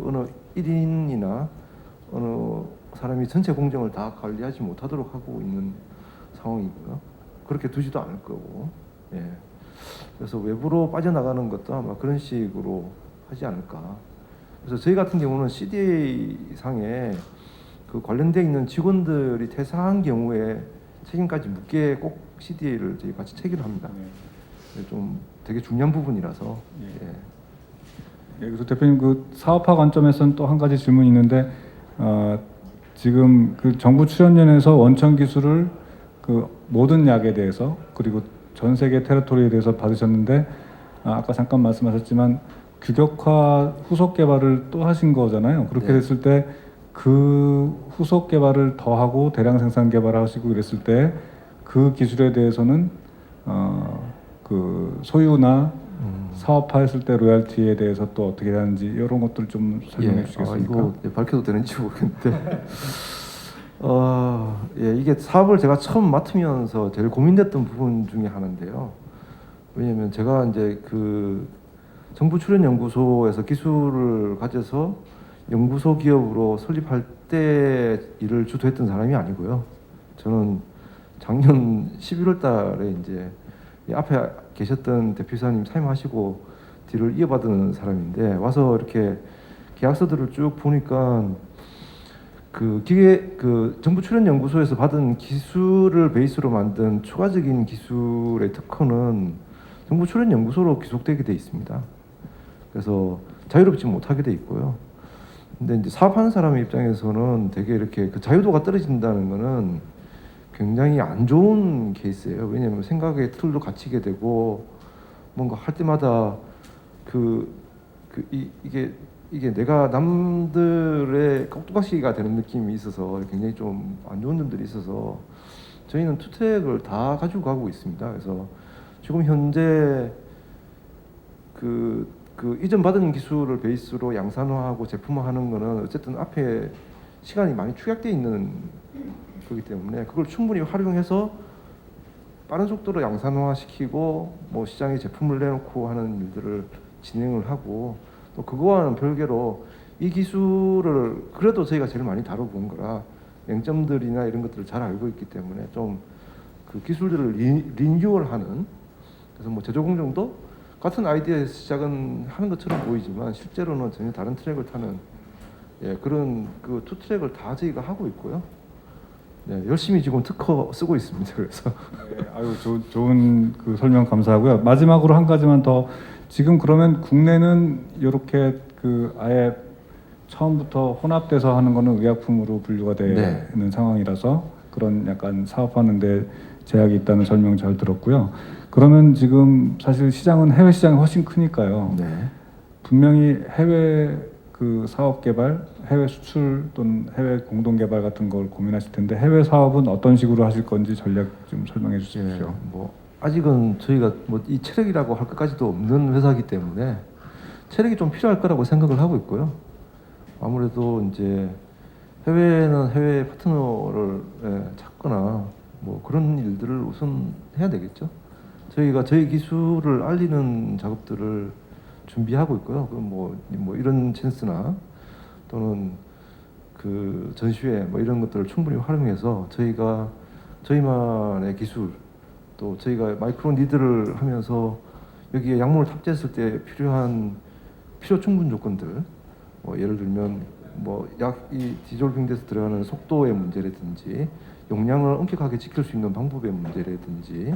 어느 1인이나 어느 사람이 전체 공정을 다 관리하지 못하도록 하고 있는 상황이고요. 그렇게 두지도 않을 거고. 예. 그래서 외부로 빠져나가는 것도 아마 그런 식으로 하지 않을까. 그래서 저희 같은 경우는 CDA 상에 그 관련돼 있는 직원들이 퇴사한 경우에 책임까지 묻게 꼭 CDA를 저희 같이 체결을 합니다. 좀 되게 중요한 부분이라서. 예. 예, 그래서 대표님 그 사업화 관점에서는 또 한 가지 질문이 있는데 지금 그 정부 출연연에서 원천 기술을 그 모든 약에 대해서 그리고 전 세계 테리토리에 대해서 받으셨는데 아까 잠깐 말씀하셨지만 규격화 후속 개발을 또 하신 거잖아요. 그렇게 네. 됐을 때 그 후속 개발을 더 하고 대량 생산 개발하시고 그랬을 때 그 기술에 대해서는 그 소유나 사업화했을 때 로열티에 대해서 또 어떻게 하는지 이런 것들 좀 설명해 주시겠습니까? 이거 밝혀도 되는지 모르겠는데 예, 이게 사업을 제가 처음 맡으면서 제일 고민됐던 부분 중에 하나인데요. 왜냐하면 제가 이제 그 정부 출연 연구소에서 기술을 가져서 연구소 기업으로 설립할 때 일을 주도했던 사람이 아니고요. 저는 작년 11월 달에 이제 이 앞에 계셨던 대표이사님 사임하시고 뒤를 이어받은 사람인데 와서 이렇게 계약서들을 쭉 보니까 그 정부 출연 연구소에서 받은 기술을 베이스로 만든 추가적인 기술의 특허는 정부 출연 연구소로 귀속되게 돼 있습니다. 그래서 자유롭지 못하게 돼 있고요. 근데 이제 사업하는 사람의 입장에서는 되게 이렇게 그 자유도가 떨어진다는 거는 굉장히 안 좋은 케이스예요. 왜냐하면 생각의 틀도 갇히게 되고 뭔가 할 때마다 이게 내가 남들의 깍두가시가 되는 느낌이 있어서 굉장히 좀 안 좋은 점들이 있어서 저희는 투트랙을 다 가지고 가고 있습니다. 그래서 지금 현재 그 이전 받은 기술을 베이스로 양산화하고 제품화하는 거는 어쨌든 앞에 시간이 많이 축약돼 있는 거기 때문에 그걸 충분히 활용해서 빠른 속도로 양산화시키고 뭐 시장에 제품을 내놓고 하는 일들을 진행을 하고 또 그거와는 별개로 이 기술을 그래도 저희가 제일 많이 다뤄본 거라 맹점들이나 이런 것들을 잘 알고 있기 때문에 좀 그 기술들을 리뉴얼하는 그래서 뭐 제조 공정도 같은 아이디어에서 시작은 하는 것처럼 보이지만 실제로는 전혀 다른 트랙을 타는 그런 그 투 트랙을 다 저희가 하고 있고요. 열심히 지금 특허 쓰고 있습니다. 그래서 네, 아유 좋은 그 설명 감사하고요. 마지막으로 한 가지만 더 지금 그러면 국내는 이렇게 그 아예 처음부터 혼합돼서 하는 거는 의약품으로 분류가 되는 상황이라서 그런 약간 사업하는데 제약이 있다는 설명 잘 들었고요. 그러면 지금 사실 시장은 해외 시장이 훨씬 크니까요. 분명히 해외 그 사업 개발, 해외 수출 또는 해외 공동 개발 같은 걸 고민하실 텐데 해외 사업은 어떤 식으로 하실 건지 전략 좀 설명해 주십시오. 뭐 아직은 저희가 뭐 이 체력이라고 할 것까지도 없는 회사이기 때문에 체력이 좀 필요할 거라고 생각을 하고 있고요. 아무래도 이제 해외는 해외 파트너를 찾거나 뭐 그런 일들을 우선 해야 되겠죠. 저희가 저희 기술을 알리는 작업들을 준비하고 있고요. 뭐 이런 찬스나 또는 그 전시회 뭐 이런 것들을 충분히 활용해서 저희가 저희만의 기술 또 저희가 마이크로 니드를 하면서 여기에 약물을 탑재했을 때 필요한 필요 충분 조건들 뭐 예를 들면 뭐 약이 디졸빙돼서 들어가는 속도의 문제라든지 용량을 엄격하게 지킬 수 있는 방법의 문제라든지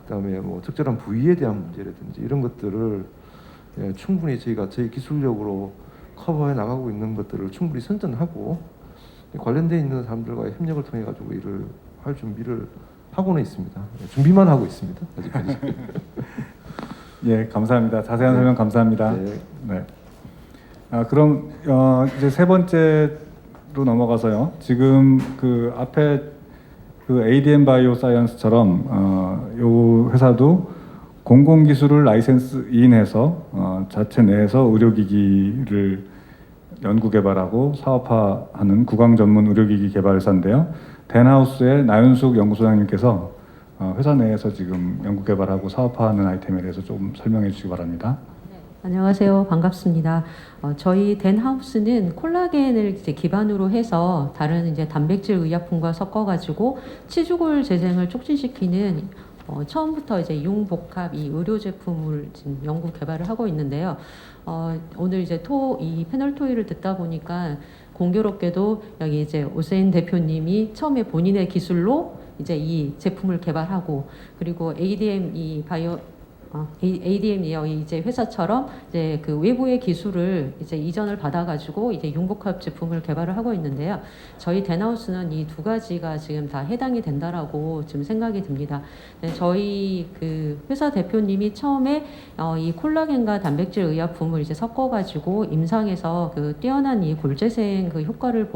그다음에 뭐 적절한 부위에 대한 문제라든지 이런 것들을 충분히 저희가 저희 기술력으로 커버해 나가고 있는 것들을 충분히 선전하고 관련돼 있는 사람들과의 협력을 통해 가지고 일을 할 준비를 하고는 있습니다. 준비만 하고 있습니다. 아직까지. 예, 감사합니다. 자세한 설명 감사합니다. 네. 그럼 이제 세 번째로 넘어가서요. 지금 그 앞에 그 ADM 바이오 사이언스처럼 요 회사도 공공 기술을 라이센스인해서 자체 내에서 의료기기를 연구 개발하고 사업화하는 구강 전문 의료기기 개발사인데요. 덴하우스의 나윤숙 연구소장님께서 회사 내에서 지금 연구 개발하고 사업화하는 아이템에 대해서 좀 설명해 주시기 바랍니다. 안녕하세요. 반갑습니다. 저희 덴하우스는 콜라겐을 이제 기반으로 해서 다른 이제 단백질 의약품과 섞어가지고 치주골 재생을 촉진시키는 처음부터 이제 융복합 이 의료 제품을 지금 연구 개발을 하고 있는데요. 오늘 이제 이 패널 토의를 듣다 보니까 공교롭게도 여기 이제 오세인 대표님이 처음에 본인의 기술로 이제 이 제품을 개발하고 그리고 ADM 이 바이오 ADM이요. 이제 회사처럼 이제 그 외부의 기술을 이제 이전을 받아가지고 이제 융복합 제품을 개발을 하고 있는데요. 저희 덴하우스는 이 두 가지가 지금 다 해당이 된다라고 지금 생각이 듭니다. 네, 저희 그 회사 대표님이 처음에 이 콜라겐과 단백질 의약품을 이제 섞어가지고 임상에서 그 뛰어난 이 골재생 그 효과를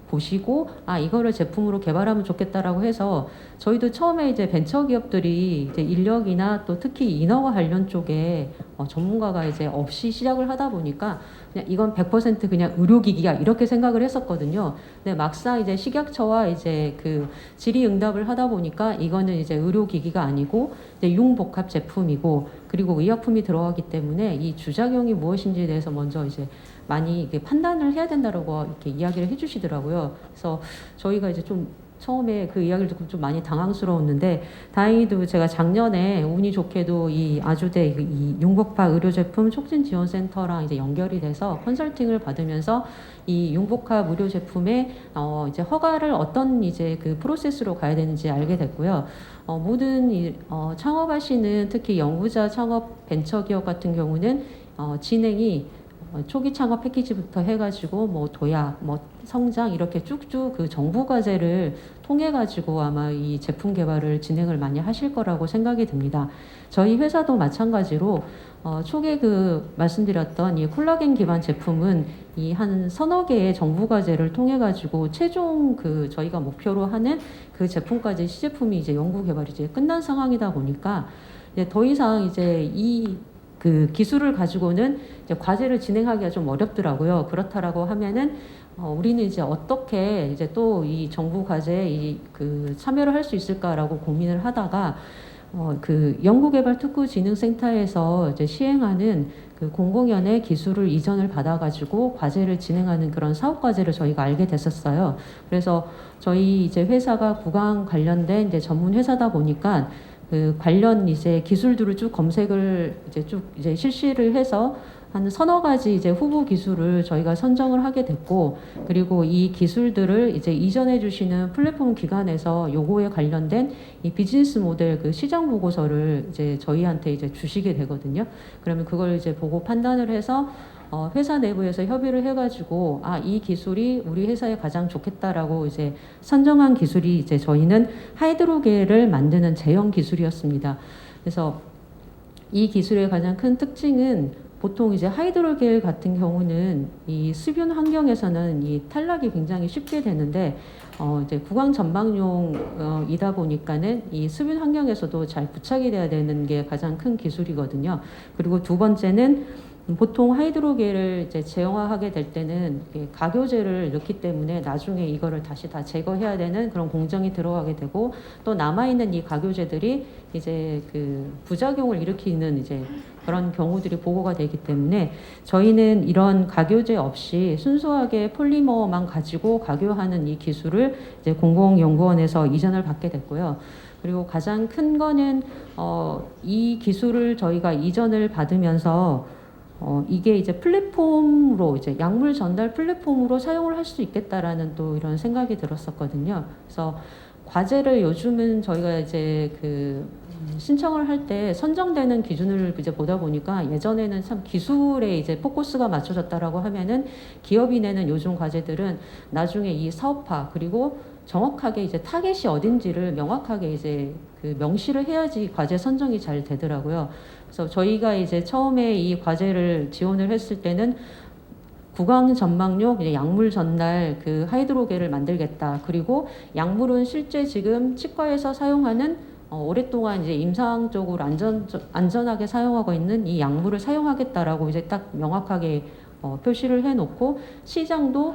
보시고 이거를 제품으로 개발하면 좋겠다라고 해서 저희도 처음에 이제 벤처 기업들이 이제 인력이나 또 특히 인허가 관련 쪽에 전문가가 이제 없이 시작을 하다 보니까 그냥 이건 100% 그냥 의료기기야 이렇게 생각을 했었거든요. 근데 막상 이제 식약처와 이제 그 질의응답을 하다 보니까 이거는 이제 의료기기가 아니고 이제 융복합 제품이고 그리고 의약품이 들어가기 때문에 이 주작용이 무엇인지에 대해서 먼저 이제 많이 판단을 해야 된다라고 이렇게 이야기를 해주시더라고요. 그래서 저희가 이제 좀 처음에 그 이야기를 듣고 좀 많이 당황스러웠는데 다행히도 제가 작년에 운이 좋게도 이 아주대 이 융복파 의료제품 촉진지원센터랑 이제 연결이 돼서 컨설팅을 받으면서 이 융복합 의료 제품의 이제 허가를 어떤 이제 그 프로세스로 가야 되는지 알게 됐고요. 모든 창업하시는 특히 연구자 창업 벤처기업 같은 경우는 진행이 초기 창업 패키지부터 해가지고 뭐 도약, 뭐 성장 이렇게 쭉쭉 그 정부 과제를 통해 가지고 아마 이 제품 개발을 진행을 많이 하실 거라고 생각이 듭니다. 저희 회사도 마찬가지로 초기에 그 말씀드렸던 이 콜라겐 기반 제품은 이 한 서너 개의 정부 과제를 통해 가지고 최종 그 저희가 목표로 하는 그 제품까지 시제품이 이제 연구 개발이 이제 끝난 상황이다 보니까 이제 더 이상 이제 이 그 기술을 가지고는 이제 과제를 진행하기가 좀 어렵더라고요. 그렇다라고 하면은 우리는 이제 어떻게 이제 또 이 정부 과제에 그 참여를 할 수 있을까라고 고민을 하다가 그 연구개발특구진흥센터에서 이제 시행하는 그 공공연의 기술을 이전을 받아가지고 과제를 진행하는 그런 사업 과제를 저희가 알게 됐었어요. 그래서 저희 이제 회사가 구강 관련된 이제 전문 회사다 보니까 그 관련 이제 기술들을 쭉 검색을 이제 실시를 해서 한 서너 가지 이제 후보 기술을 저희가 선정을 하게 됐고, 그리고 이 기술들을 이제 이전해 주시는 플랫폼 기관에서 요거에 관련된 이 비즈니스 모델 그 시장 보고서를 이제 저희한테 이제 주시게 되거든요. 그러면 그걸 이제 보고 판단을 해서 회사 내부에서 협의를 해가지고 이 기술이 우리 회사에 가장 좋겠다라고 이제 선정한 기술이 이제 저희는 하이드로겔을 만드는 제형 기술이었습니다. 그래서 이 기술의 가장 큰 특징은 보통 이제 하이드로겔 같은 경우는 이 수변 환경에서는 이 탈락이 굉장히 쉽게 되는데 이제 구강 전방용이다 보니까는 이 수변 환경에서도 잘 부착이 돼야 되는 게 가장 큰 기술이거든요. 그리고 두 번째는 보통 하이드로겔을 이제 제형화하게 될 때는 가교제를 넣기 때문에 나중에 이거를 다시 다 제거해야 되는 그런 공정이 들어가게 되고, 또 남아있는 이 가교제들이 이제 그 부작용을 일으키는 이제 그런 경우들이 보고가 되기 때문에 저희는 이런 가교제 없이 순수하게 폴리머만 가지고 가교하는 이 기술을 이제 공공연구원에서 이전을 받게 됐고요. 그리고 가장 큰 거는 이 기술을 저희가 이전을 받으면서 이게 이제 플랫폼으로 이제 약물 전달 플랫폼으로 사용을 할 수 있겠다라는 또 이런 생각이 들었었거든요. 그래서 과제를 요즘은 저희가 이제 그 신청을 할 때 선정되는 기준을 이제 보다 보니까 예전에는 참 기술에 이제 포커스가 맞춰졌다라고 하면은 기업이 내는 요즘 과제들은 나중에 이 사업화 그리고 정확하게 이제 타겟이 어딘지를 명확하게 이제 그 명시를 해야지 과제 선정이 잘 되더라고요. 그래서 저희가 이제 처음에 이 과제를 지원을 했을 때는 구강 전망용 이제 약물 전달 그 하이드로겔을 만들겠다. 그리고 약물은 실제 지금 치과에서 사용하는 오랫동안 이제 임상적으로 안전하게 사용하고 있는 이 약물을 사용하겠다라고 이제 딱 명확하게 표시를 해놓고, 시장도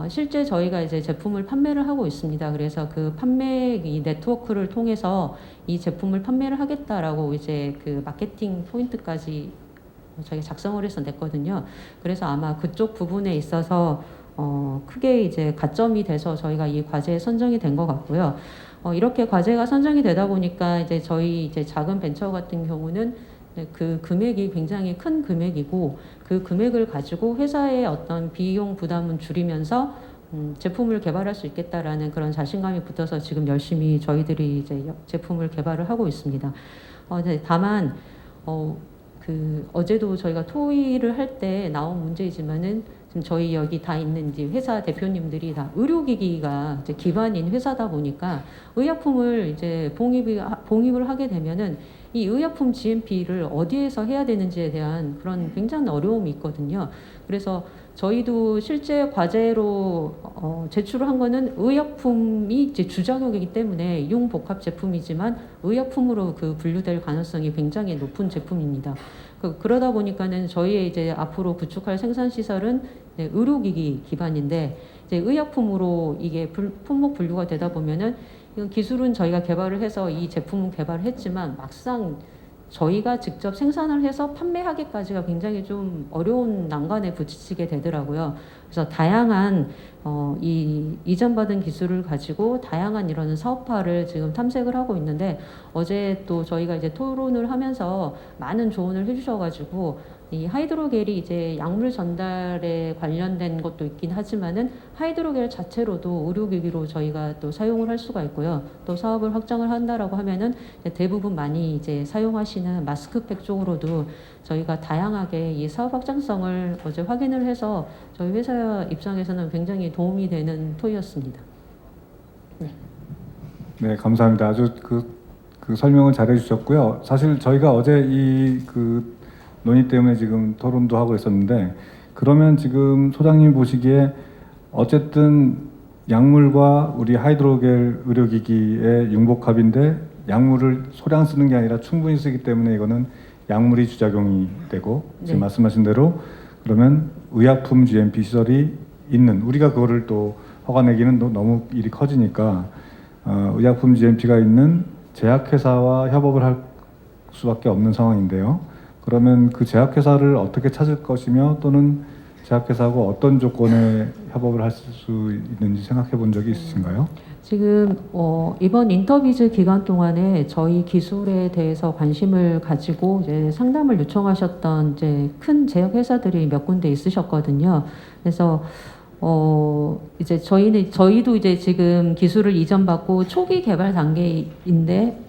실제 저희가 이제 제품을 판매를 하고 있습니다. 그래서 그 판매 이 네트워크를 통해서 이 제품을 판매를 하겠다라고 이제 그 마케팅 포인트까지 저희가 작성을 해서 냈거든요. 그래서 아마 그쪽 부분에 있어서 크게 이제 가점이 돼서 저희가 이 과제에 선정이 된 것 같고요. 이렇게 과제가 선정이 되다 보니까 이제 저희 이제 작은 벤처 같은 경우는 그 금액이 굉장히 큰 금액이고, 그 금액을 가지고 회사의 어떤 비용 부담은 줄이면서 제품을 개발할 수 있겠다라는 그런 자신감이 붙어서 지금 열심히 저희들이 이제 제품을 개발을 하고 있습니다. 다만 그 어제도 저희가 토의를 할 때 나온 문제이지만은 지금 저희 여기 다 있는 이제 회사 대표님들이 다 의료기기가 이제 기반인 회사다 보니까 의약품을 이제 봉입을 하게 되면은 이 의약품 GMP를 어디에서 해야 되는지에 대한 그런 굉장한 어려움이 있거든요. 그래서 저희도 실제 과제로 제출을 한 거는 의약품이 이제 주작용이기 때문에 융복합 제품이지만 의약품으로 그 분류될 가능성이 굉장히 높은 제품입니다. 그러다 보니까는 저희의 이제 앞으로 구축할 생산 시설은 의료기기 기반인데 이제 의약품으로 이게 품목 분류가 되다 보면은 이건 기술은 저희가 개발을 해서 이 제품은 개발을 했지만 막상 저희가 직접 생산을 해서 판매하기까지가 굉장히 좀 어려운 난관에 부딪히게 되더라고요. 그래서 다양한 이 이전받은 기술을 가지고 다양한 이런 사업화를 지금 탐색을 하고 있는데, 어제 또 저희가 이제 토론을 하면서 많은 조언을 해주셔가지고, 이 하이드로겔이 이제 약물 전달에 관련된 것도 있긴 하지만은 하이드로겔 자체로도 의료기기로 저희가 또 사용을 할 수가 있고요. 또 사업을 확장을 한다라고 하면은 대부분 많이 이제 사용하시는 마스크팩 쪽으로도 저희가 다양하게 이 사업 확장성을 어제 확인을 해서 저희 회사 입장에서는 굉장히 도움이 되는 토의였습니다. 네, 감사합니다. 아주 그 설명을 잘 해주셨고요. 사실 저희가 어제 이 논의 때문에 지금 토론도 하고 있었는데, 그러면 지금 소장님 보시기에 어쨌든 약물과 우리 하이드로겔 의료기기의 융복합인데, 약물을 소량 쓰는 게 아니라 충분히 쓰기 때문에 이거는 약물이 주작용이 되고, 지금 네. 말씀하신 대로 그러면 의약품 GMP 시설이 있는, 우리가 그거를 또 허가 내기는 너무 일이 커지니까 의약품 GMP가 있는 제약회사와 협업을 할 수밖에 없는 상황인데요. 그러면 그 제약회사를 어떻게 찾을 것이며, 또는 제약회사하고 어떤 조건에 협업을 할 수 있는지 생각해 본 적이 있으신가요? 지금 이번 인터비즈 기간 동안에 저희 기술에 대해서 관심을 가지고 이제 상담을 요청하셨던 이제 큰 제약 회사들이 몇 군데 있으셨거든요. 그래서 이제 저희도 이제 지금 기술을 이전받고 초기 개발 단계인데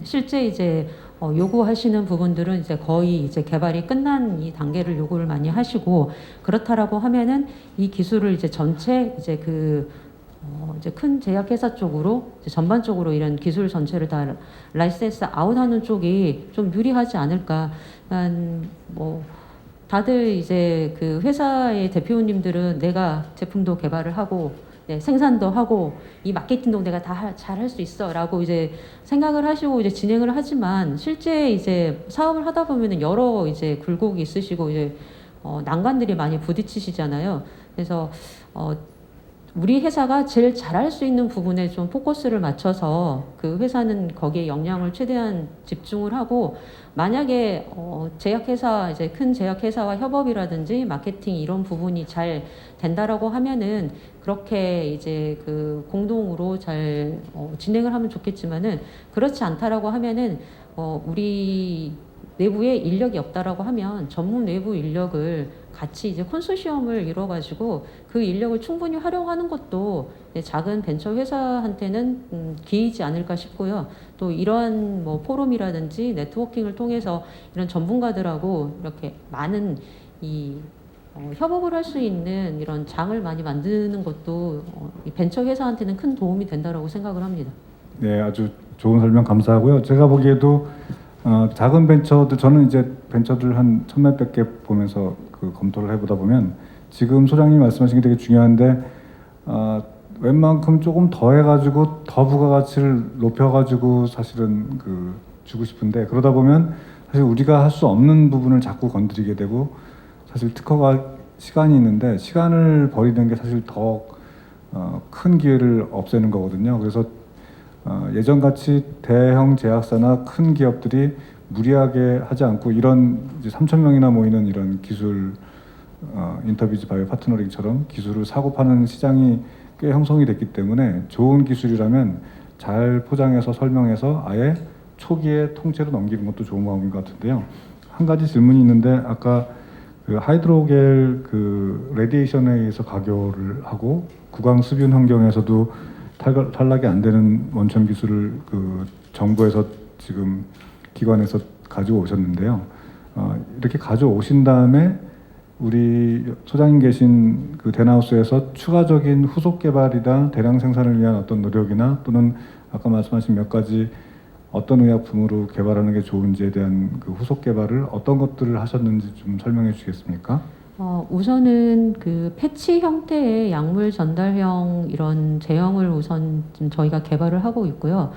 실제 이제 요구하시는 부분들은 이제 거의 이제 개발이 끝난 이 단계를 요구를 많이 하시고, 그렇다라고 하면은 이 기술을 이제 전체 이제 이제 큰 제약회사 쪽으로 이제 전반적으로 이런 기술 전체를 다 라이센스 아웃하는 쪽이 좀 유리하지 않을까. 뭐 다들 이제 그 회사의 대표님들은 내가 제품도 개발을 하고, 네, 생산도 하고 이 마케팅도 내가 다 잘 할 수 있어라고 이제 생각을 하시고 이제 진행을 하지만, 실제 이제 사업을 하다 보면은 여러 이제 굴곡이 있으시고 이제 난관들이 많이 부딪히시잖아요. 그래서 우리 회사가 제일 잘할 수 있는 부분에 좀 포커스를 맞춰서 그 회사는 거기에 역량을 최대한 집중을 하고, 만약에 제약회사 이제 큰 제약회사와 협업이라든지 마케팅 이런 부분이 잘 된다라고 하면은 그렇게 이제 그 공동으로 잘 진행을 하면 좋겠지만은, 그렇지 않다라고 하면은 우리 내부에 인력이 없다라고 하면 전문 외부 인력을 같이 이제 컨소시엄을 이뤄가지고 그 인력을 충분히 활용하는 것도 작은 벤처 회사한테는 기이지 않을까 싶고요. 또 이러한 뭐 포럼이라든지 네트워킹을 통해서 이런 전문가들하고 이렇게 많은 이 협업을 할 수 있는 이런 장을 많이 만드는 것도 이 벤처 회사한테는 큰 도움이 된다라고 생각을 합니다. 네, 아주 좋은 설명 감사하고요. 제가 보기에도 작은 벤처들, 저는 이제 벤처들 한 1,000몇 개 보면서 그 검토를 해보다 보면, 지금 소장님이 말씀하신 게 되게 중요한데, 웬만큼 조금 더 해가지고 더 부가가치를 높여가지고 사실은 주고 싶은데, 그러다 보면 사실 우리가 할 수 없는 부분을 자꾸 건드리게 되고, 사실 특허가 시간이 있는데 시간을 버리는 게 사실 더 큰 기회를 없애는 거거든요. 그래서 예전같이 대형 제약사나 큰 기업들이 무리하게 하지 않고, 이런 이제 3,000명이나 모이는 이런 기술 인터비즈 바이오 파트너링처럼 기술을 사고 파는 시장이 꽤 형성이 됐기 때문에, 좋은 기술이라면 잘 포장해서 설명해서 아예 초기에 통째로 넘기는 것도 좋은 방법인 것 같은데요. 한 가지 질문이 있는데, 아까 그 하이드로겔 그 레디에이션에 의해서 가교를 하고 구강 수변 환경에서도 탈락이 안 되는 원천 기술을 그 정부에서 지금 기관에서 가지고 오셨는데요. 이렇게 가져오신 다음에 우리 소장님 계신 그 덴하우스에서 추가적인 후속 개발이나 대량 생산을 위한 어떤 노력이나, 또는 아까 말씀하신 몇 가지 어떤 의약품으로 개발하는 게 좋은지에 대한 그 후속 개발을 어떤 것들을 하셨는지 좀 설명해 주시겠습니까? 우선은 그 패치 형태의 약물 전달형 이런 제형을 우선 좀 저희가 개발을 하고 있고요.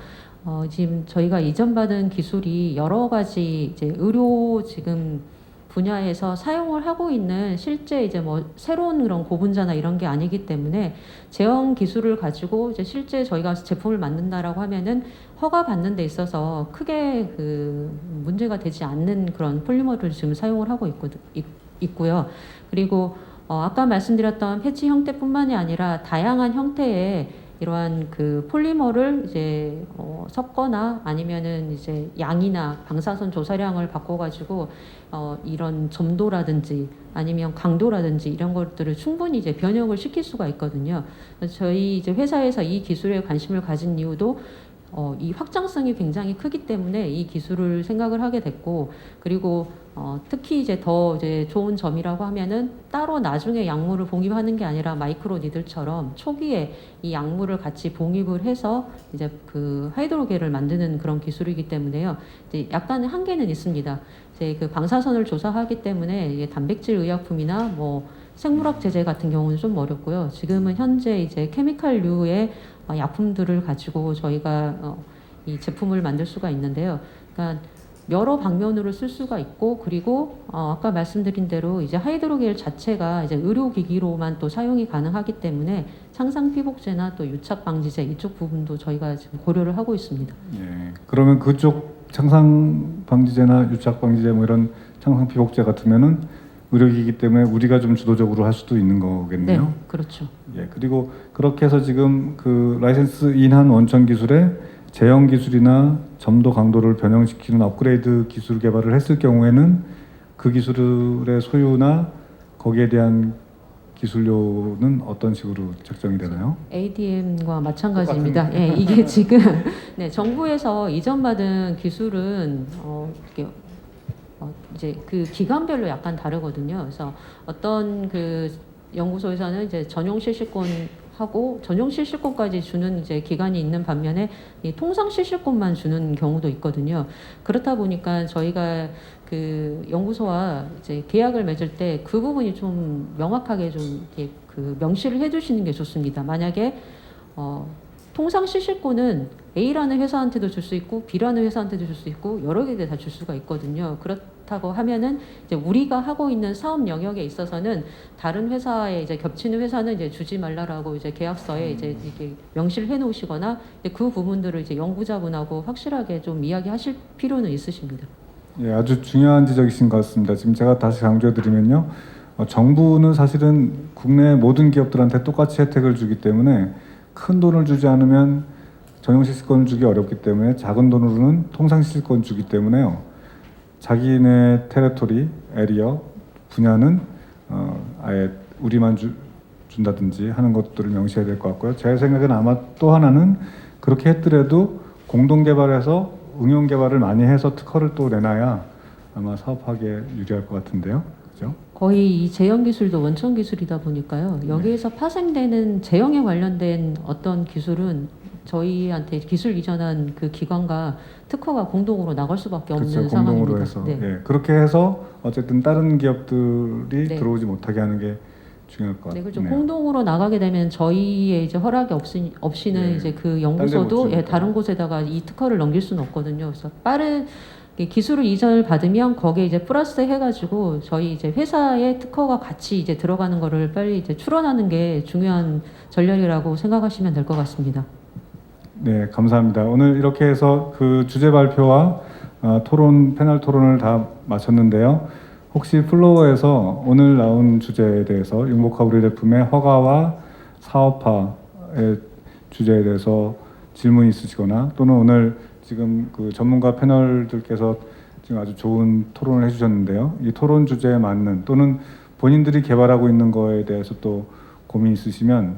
지금 저희가 이전받은 기술이 여러 가지 이제 의료 지금 분야에서 사용을 하고 있는 실제 이제 뭐 새로운 그런 고분자나 이런 게 아니기 때문에 제형 기술을 가지고 이제 실제 저희가 제품을 만든다라고 하면은 허가 받는 데 있어서 크게 그 문제가 되지 않는 그런 폴리머를 지금 사용을 하고 있고요. 그리고 아까 말씀드렸던 패치 형태뿐만이 아니라 다양한 형태의 이러한 그 폴리머를 이제 섞거나 아니면은 이제 양이나 방사선 조사량을 바꿔가지고 이런 점도라든지 아니면 강도라든지 이런 것들을 충분히 이제 변형을 시킬 수가 있거든요. 그래서 저희 이제 회사에서 이 기술에 관심을 가진 이유도 이 확장성이 굉장히 크기 때문에 이 기술을 생각을 하게 됐고, 그리고 특히 이제 더 이제 좋은 점이라고 하면은 따로 나중에 약물을 봉입하는 게 아니라 마이크로 니들처럼 초기에 이 약물을 같이 봉입을 해서 이제 그 하이드로겔을 만드는 그런 기술이기 때문에요. 이제 약간의 한계는 있습니다. 이제 그 방사선을 조사하기 때문에 이게 단백질 의약품이나 뭐 생물학 제제 같은 경우는 좀 어렵고요. 지금은 현재 이제 케미칼류의 약품들을 가지고 저희가 이 제품을 만들 수가 있는데요. 그러니까 여러 방면으로 쓸 수가 있고, 그리고 아까 말씀드린 대로 이제 하이드로겔 자체가 이제 의료기기로만 또 사용이 가능하기 때문에 창상 피복제나 또 유착 방지제 이쪽 부분도 저희가 지금 고려를 하고 있습니다. 예. 그러면 그쪽 창상 방지제나 유착 방지제 뭐 이런 창상 피복제 같으면은 의료기기 때문에 우리가 좀 주도적으로 할 수도 있는 거겠네요. 네, 그렇죠. 예. 그리고 그렇게 해서 지금 그 라이센스인한 원천 기술에 제형 기술이나 점도 강도를 변형시키는 업그레이드 기술 개발을 했을 경우에는 그 기술의 소유나 거기에 대한 기술료는 어떤 식으로 책정이 되나요? ADM과 마찬가지입니다. 예, 이게 지금 네, 정부에서 이전받은 기술은 이렇게 이제 그 기관별로 약간 다르거든요. 그래서 어떤 그 연구소에서는 이제 전용 실시권 하고 전용 실시권까지 주는 이제 기관이 있는 반면에 이 통상 실시권만 주는 경우도 있거든요. 그렇다 보니까 저희가 그 연구소와 이제 계약을 맺을 때 그 부분이 좀 명확하게 좀 이렇게 그 명시를 해주시는 게 좋습니다. 만약에 통상 실시권은 A라는 회사한테도 줄 수 있고 B라는 회사한테도 줄 수 있고 여러 개에 다 줄 수가 있거든요. 그렇다고 하면은 이제 우리가 하고 있는 사업 영역에 있어서는 다른 회사에 이제 겹치는 회사는 이제 주지 말라라고 이제 계약서에 이제 이렇게 명시를 해놓으시거나 그 부분들을 이제 연구자분하고 확실하게 좀 이야기하실 필요는 있으십니다. 예, 아주 중요한 지적이신 것 같습니다. 지금 제가 다시 강조드리면요, 정부는 사실은 국내 모든 기업들한테 똑같이 혜택을 주기 때문에 큰 돈을 주지 않으면 전용 실시권을 주기 어렵기 때문에 작은 돈으로는 통상 실시권 주기 때문에요. 자기네 테리토리, 에리어, 분야는 아예 우리만 준다든지 하는 것들을 명시해야 될 것 같고요. 제 생각엔 아마 또 하나는 그렇게 했더라도 공동 개발해서 응용 개발을 많이 해서 특허를 또 내놔야 아마 사업하기에 유리할 것 같은데요. 그죠? 거의 이 제형 기술도 원천 기술이다 보니까요. 여기에서 파생되는 제형에 관련된 어떤 기술은 저희한테 기술 이전한 그 기관과 특허가 공동으로 나갈 수밖에 없는 그렇죠. 상황입니다. 공동으로 해서 네. 예, 그렇게 해서 어쨌든 다른 기업들이 네. 들어오지 못하게 하는 게 중요할 것 네, 같네요. 그렇죠. 공동으로 나가게 되면 저희의 이제 허락이 없이는 네. 이제 그 딴데 못 연구소도 주니까. 다른 곳에다가 이 특허를 넘길 수는 없거든요. 그래서 빠른 기술을 이전을 받으면 거기에 이제 플러스 해가지고 저희 이제 회사의 특허가 같이 이제 들어가는 거를 빨리 이제 출원하는 게 중요한 전략이라고 생각하시면 될 것 같습니다. 네, 감사합니다. 오늘 이렇게 해서 그 주제 발표와 토론, 패널 토론을 다 마쳤는데요. 혹시 플로어에서 오늘 나온 주제에 대해서 융복합 의료 제품의 허가와 사업화의 주제에 대해서 질문이 있으시거나 또는 오늘 지금 그 전문가 패널들께서 지금 아주 좋은 토론을 해주셨는데요. 이 토론 주제에 맞는 또는 본인들이 개발하고 있는 거에 대해서 또 고민 있으시면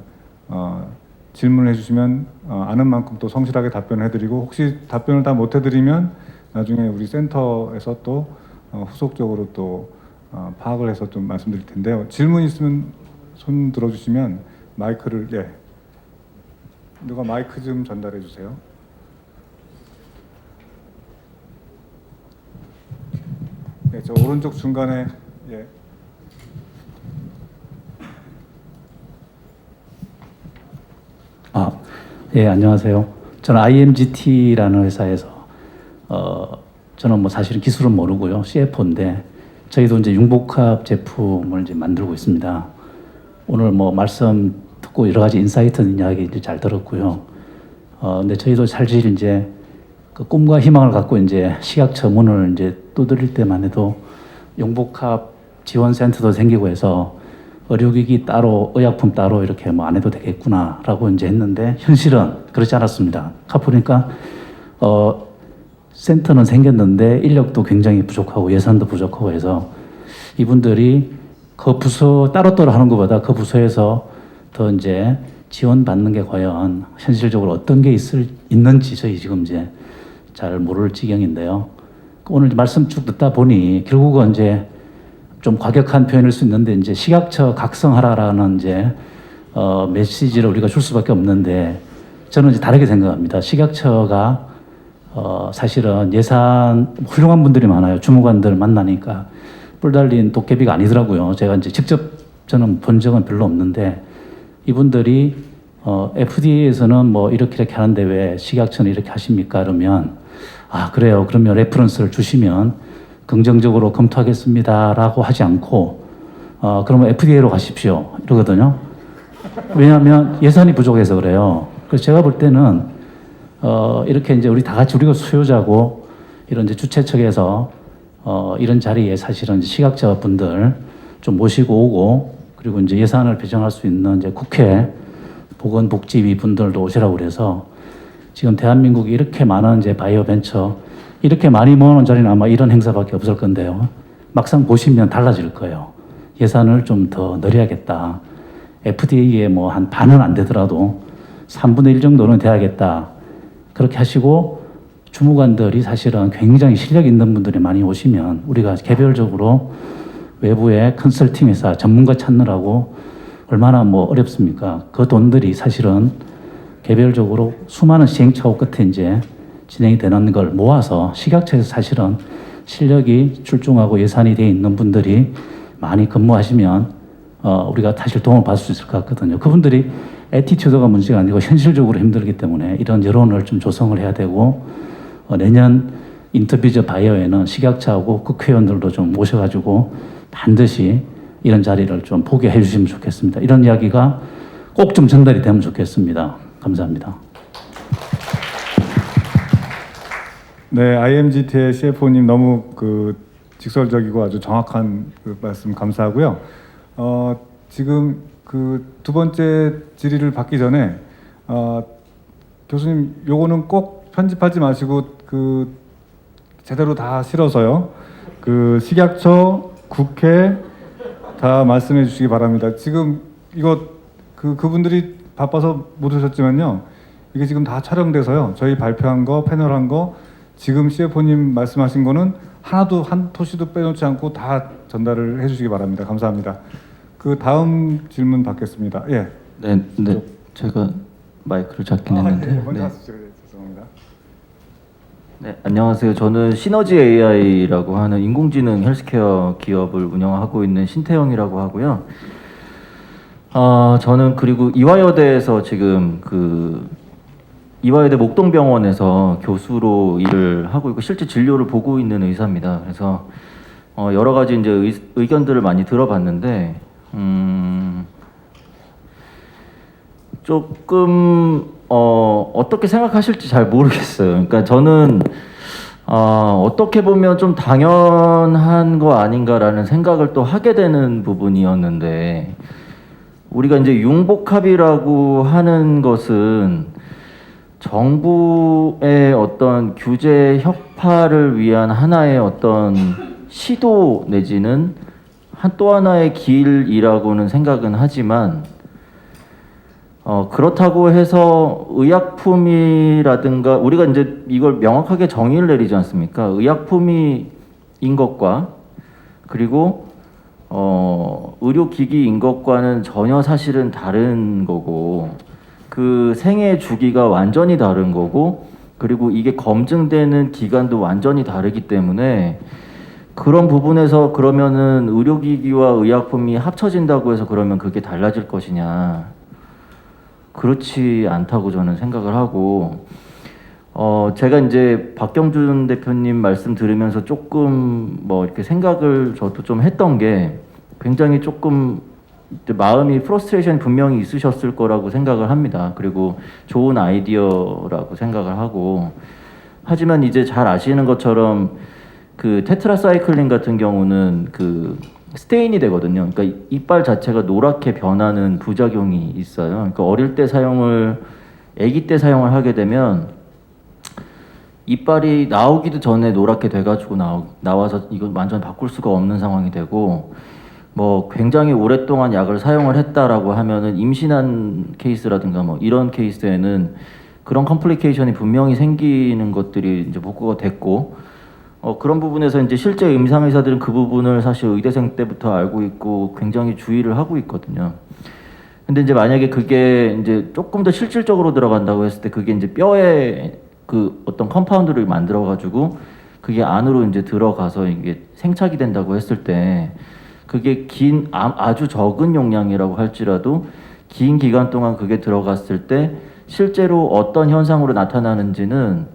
질문을 해주시면 아는 만큼 또 성실하게 답변을 해드리고 혹시 답변을 다 못 해드리면 나중에 우리 센터에서 또 후속적으로 또 파악을 해서 좀 말씀드릴 텐데요. 질문 있으면 손 들어주시면 마이크를 누가 마이크 좀 전달해 주세요. 네, 저 오른쪽 중간에 예, 안녕하세요. 저는 IMGT라는 회사에서 저는 뭐 사실은 기술은 모르고요. CFO인데 저희도 이제 융복합 제품을 이제 만들고 있습니다. 오늘 뭐 말씀 듣고 여러 가지 인사이트 이야기 이제 잘 들었고요. 근데 저희도 사실 이제 그 꿈과 희망을 갖고 이제 식약처 문을 이제 두드릴 때만 해도 융복합 지원센터도 생기고 해서 의료기기 따로, 의약품 따로 이렇게 뭐 안 해도 되겠구나라고 이제 했는데 현실은 그렇지 않았습니다. 가보니까 센터는 생겼는데 인력도 굉장히 부족하고 예산도 부족하고 해서 이분들이 그 부서 따로따로 하는 것보다 그 부서에서 더 이제 지원받는 게 과연 현실적으로 어떤 게 있는지 저희 지금 이제 잘 모를 지경인데요. 오늘 말씀 쭉 듣다 보니 결국은 이제 좀 과격한 표현일 수 있는데 이제 식약처 각성하라라는 이제 메시지를 우리가 줄 수밖에 없는데 저는 이제 다르게 생각합니다. 식약처가 사실은 예산 훌륭한 분들이 많아요. 주무관들 만나니까 뿔 달린 도깨비가 아니더라고요. 제가 이제 직접 저는 본 적은 별로 없는데 이분들이 FDA에서는 뭐 이렇게 하는데 왜 식약처는 이렇게 하십니까? 그러면 아 그래요. 그러면 레퍼런스를 주시면 긍정적으로 검토하겠습니다라고 하지 않고 그러면 FDA로 가십시오 이러거든요. 왜냐하면 예산이 부족해서 그래요. 그래서 제가 볼 때는 이렇게 이제 우리 다 같이 우리가 수요자고 이런 이제 주최 측에서 이런 자리에 사실은 이제 식약처 분들 좀 모시고 오고 그리고 이제 예산을 배정할 수 있는 이제 국회 보건복지위 분들도 오시라고 그래서 지금 대한민국이 이렇게 많은 이제 바이오 벤처 이렇게 많이 모으는 자리는 아마 이런 행사밖에 없을 건데요. 막상 보시면 달라질 거예요. 예산을 좀 더 늘려야겠다. FDA에 뭐 한 반은 안 되더라도 3분의 1 정도는 돼야겠다. 그렇게 하시고 주무관들이 사실은 굉장히 실력 있는 분들이 많이 오시면 우리가 개별적으로 외부의 컨설팅 회사 전문가 찾느라고 얼마나 뭐 어렵습니까? 그 돈들이 사실은 개별적으로 수많은 시행착오 끝에 이제 진행이 되는 걸 모아서 식약처에서 사실은 실력이 출중하고 예산이 돼 있는 분들이 많이 근무하시면 우리가 사실 도움을 받을 수 있을 것 같거든요. 그분들이 애티튜드가 문제가 아니고 현실적으로 힘들기 때문에 이런 여론을 좀 조성을 해야 되고 내년 인터뷰저 바이오에는 식약처하고 국회의원들도 좀 모셔가지고 반드시 이런 자리를 좀 보게 해주시면 좋겠습니다. 이런 이야기가 꼭 좀 전달이 되면 좋겠습니다. 감사합니다. 네, IMGT의 CFO님 너무 그 직설적이고 아주 정확한 그 말씀 감사하고요. 지금 그 두 번째 질의를 받기 전에 교수님 요거는 꼭 편집하지 마시고 그 제대로 다 실어서요. 그 식약처, 국회 다 말씀해 주시기 바랍니다. 지금 이거 그분들이 바빠서 못 오셨지만요. 이게 지금 다 촬영돼서요. 저희 발표한 거, 패널한 거, 지금 CFO님 말씀하신 거는 하나도 한 토시도 빼놓지 않고 다 전달을 해주시기 바랍니다. 감사합니다. 그 다음 질문 받겠습니다. 예. 네, 근데 제가 마이크를 잡긴 했는데. 예, 먼저 네. 하시죠. 예, 죄송합니다. 네, 안녕하세요. 저는 시너지 AI라고 하는 인공지능 헬스케어 기업을 운영하고 있는 신태영이라고 하고요. 저는 그리고 이화여대에서 지금 이화여대 목동병원에서 교수로 일을 하고 있고 실제 진료를 보고 있는 의사입니다. 그래서 여러 가지 이제 의견들을 많이 들어봤는데 조금 어떻게 생각하실지 잘 모르겠어요. 그러니까 저는 어떻게 보면 좀 당연한 거 아닌가라는 생각을 또 하게 되는 부분이었는데 우리가 이제 융복합이라고 하는 것은 정부의 어떤 규제 혁파를 위한 하나의 어떤 시도 내지는 또 하나의 길이라고는 생각은 하지만 그렇다고 해서 의약품이라든가 우리가 이제 이걸 명확하게 정의를 내리지 않습니까? 의약품인 것과 그리고 의료기기인 것과는 전혀 사실은 다른 거고 그 생애 주기가 완전히 다른 거고 그리고 이게 검증되는 기간도 완전히 다르기 때문에 그런 부분에서 그러면은 의료기기와 의약품이 합쳐진다고 해서 그러면 그게 달라질 것이냐 그렇지 않다고 저는 생각을 하고 제가 이제 박경준 대표님 말씀 들으면서 조금 뭐 이렇게 생각을 저도 좀 했던 게 굉장히 조금 마음이 프러스트레이션이 분명히 있으셨을 거라고 생각을 합니다. 그리고 좋은 아이디어라고 생각을 하고, 하지만 이제 잘 아시는 것처럼 그 테트라사이클린 같은 경우는 그 스테인이 되거든요. 그러니까 이빨 자체가 노랗게 변하는 부작용이 있어요. 그러니까 어릴 때 사용을, 아기 때 사용을 하게 되면 이빨이 나오기도 전에 노랗게 돼가지고 나와서 이거 완전 바꿀 수가 없는 상황이 되고, 뭐 굉장히 오랫동안 약을 사용을 했다라고 하면은 임신한 케이스라든가 뭐 이런 케이스에는 그런 컴플리케이션이 분명히 생기는 것들이 이제 복구가 됐고, 그런 부분에서 이제 실제 임상의사들은 그 부분을 사실 의대생 때부터 알고 있고 굉장히 주의를 하고 있거든요. 근데 이제 만약에 그게 이제 조금 더 실질적으로 들어간다고 했을 때 그게 이제 뼈에 그 어떤 컴파운드를 만들어 가지고 그게 안으로 이제 들어가서 이게 생착이 된다고 했을 때 그게 아주 적은 용량이라고 할지라도 긴 기간 동안 그게 들어갔을 때 실제로 어떤 현상으로 나타나는지는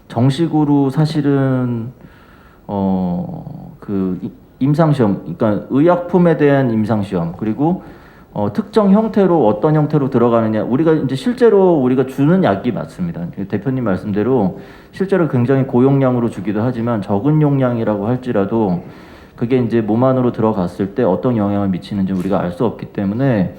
정식으로 사실은 그 임상시험, 그러니까 의약품에 대한 임상시험, 그리고 특정 형태로 어떤 형태로 들어가느냐, 우리가 이제 실제로 우리가 주는 약이 맞습니다. 대표님 말씀대로 실제로 굉장히 고용량으로 주기도 하지만 적은 용량이라고 할지라도 그게 이제 몸 안으로 들어갔을 때 어떤 영향을 미치는지 우리가 알 수 없기 때문에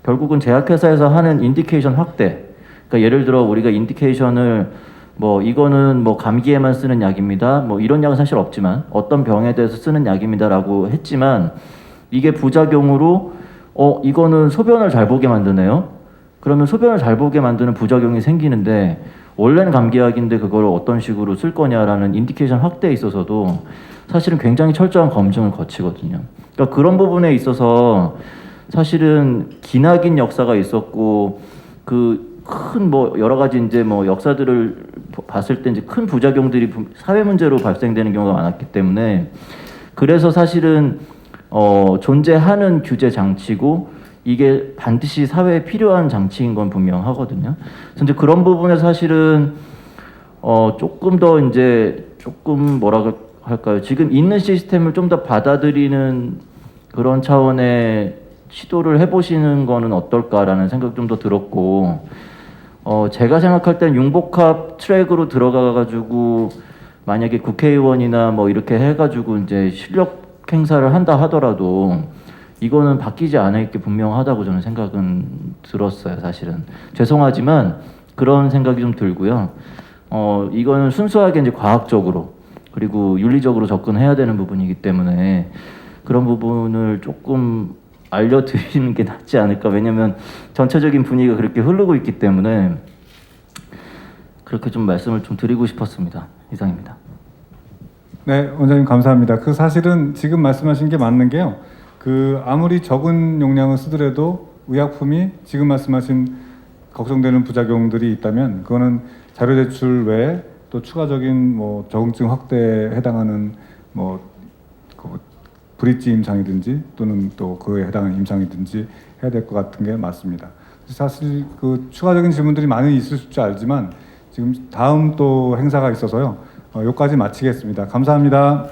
결국은 제약회사에서 하는 인디케이션 확대, 그러니까 예를 들어 우리가 인디케이션을 뭐 이거는 뭐 감기에만 쓰는 약입니다, 뭐 이런 약은 사실 없지만 어떤 병에 대해서 쓰는 약입니다라고 했지만 이게 부작용으로 이거는 소변을 잘 보게 만드네요. 그러면 소변을 잘 보게 만드는 부작용이 생기는데 원래는 감기약인데 그걸 어떤 식으로 쓸 거냐라는 인디케이션 확대에 있어서도 사실은 굉장히 철저한 검증을 거치거든요. 그러니까 그런 부분에 있어서 사실은 기나긴 역사가 있었고 그 큰 뭐 여러 가지 이제 뭐 역사들을 봤을 때 이제 큰 부작용들이 사회 문제로 발생되는 경우가 많았기 때문에 그래서 사실은 존재하는 규제 장치고 이게 반드시 사회에 필요한 장치인 건 분명하거든요. 그래서 이제 그런 부분에서 사실은 조금 더 이제 조금 뭐라 할까요? 지금 있는 시스템을 좀 더 받아들이는 그런 차원의 시도를 해보시는 거는 어떨까라는 생각 좀 더 들었고, 제가 생각할 땐 융복합 트랙으로 들어가가지고 만약에 국회의원이나 뭐 이렇게 해가지고 이제 실력 행사를 한다 하더라도 이거는 바뀌지 않을 게 분명하다고 저는 생각은 들었어요. 사실은 죄송하지만 그런 생각이 좀 들고요. 이거는 순수하게 이제 과학적으로 그리고 윤리적으로 접근해야 되는 부분이기 때문에 그런 부분을 조금 알려드리는 게 낫지 않을까. 왜냐면 전체적인 분위기가 그렇게 흐르고 있기 때문에 그렇게 좀 말씀을 좀 드리고 싶었습니다. 이상입니다. 네, 원장님 감사합니다. 그 사실은 지금 말씀하신 게 맞는 게요. 그 아무리 적은 용량을 쓰더라도 의약품이 지금 말씀하신 걱정되는 부작용들이 있다면 그거는 자료 제출 외에 또 추가적인 뭐 적응증 확대에 해당하는 뭐 브릿지 임상이든지 또는 또 그에 해당하는 임상이든지 해야 될 것 같은 게 맞습니다. 사실 그 추가적인 질문들이 많이 있을 줄 알지만 지금 다음 또 행사가 있어서요. 여기까지 마치겠습니다. 감사합니다.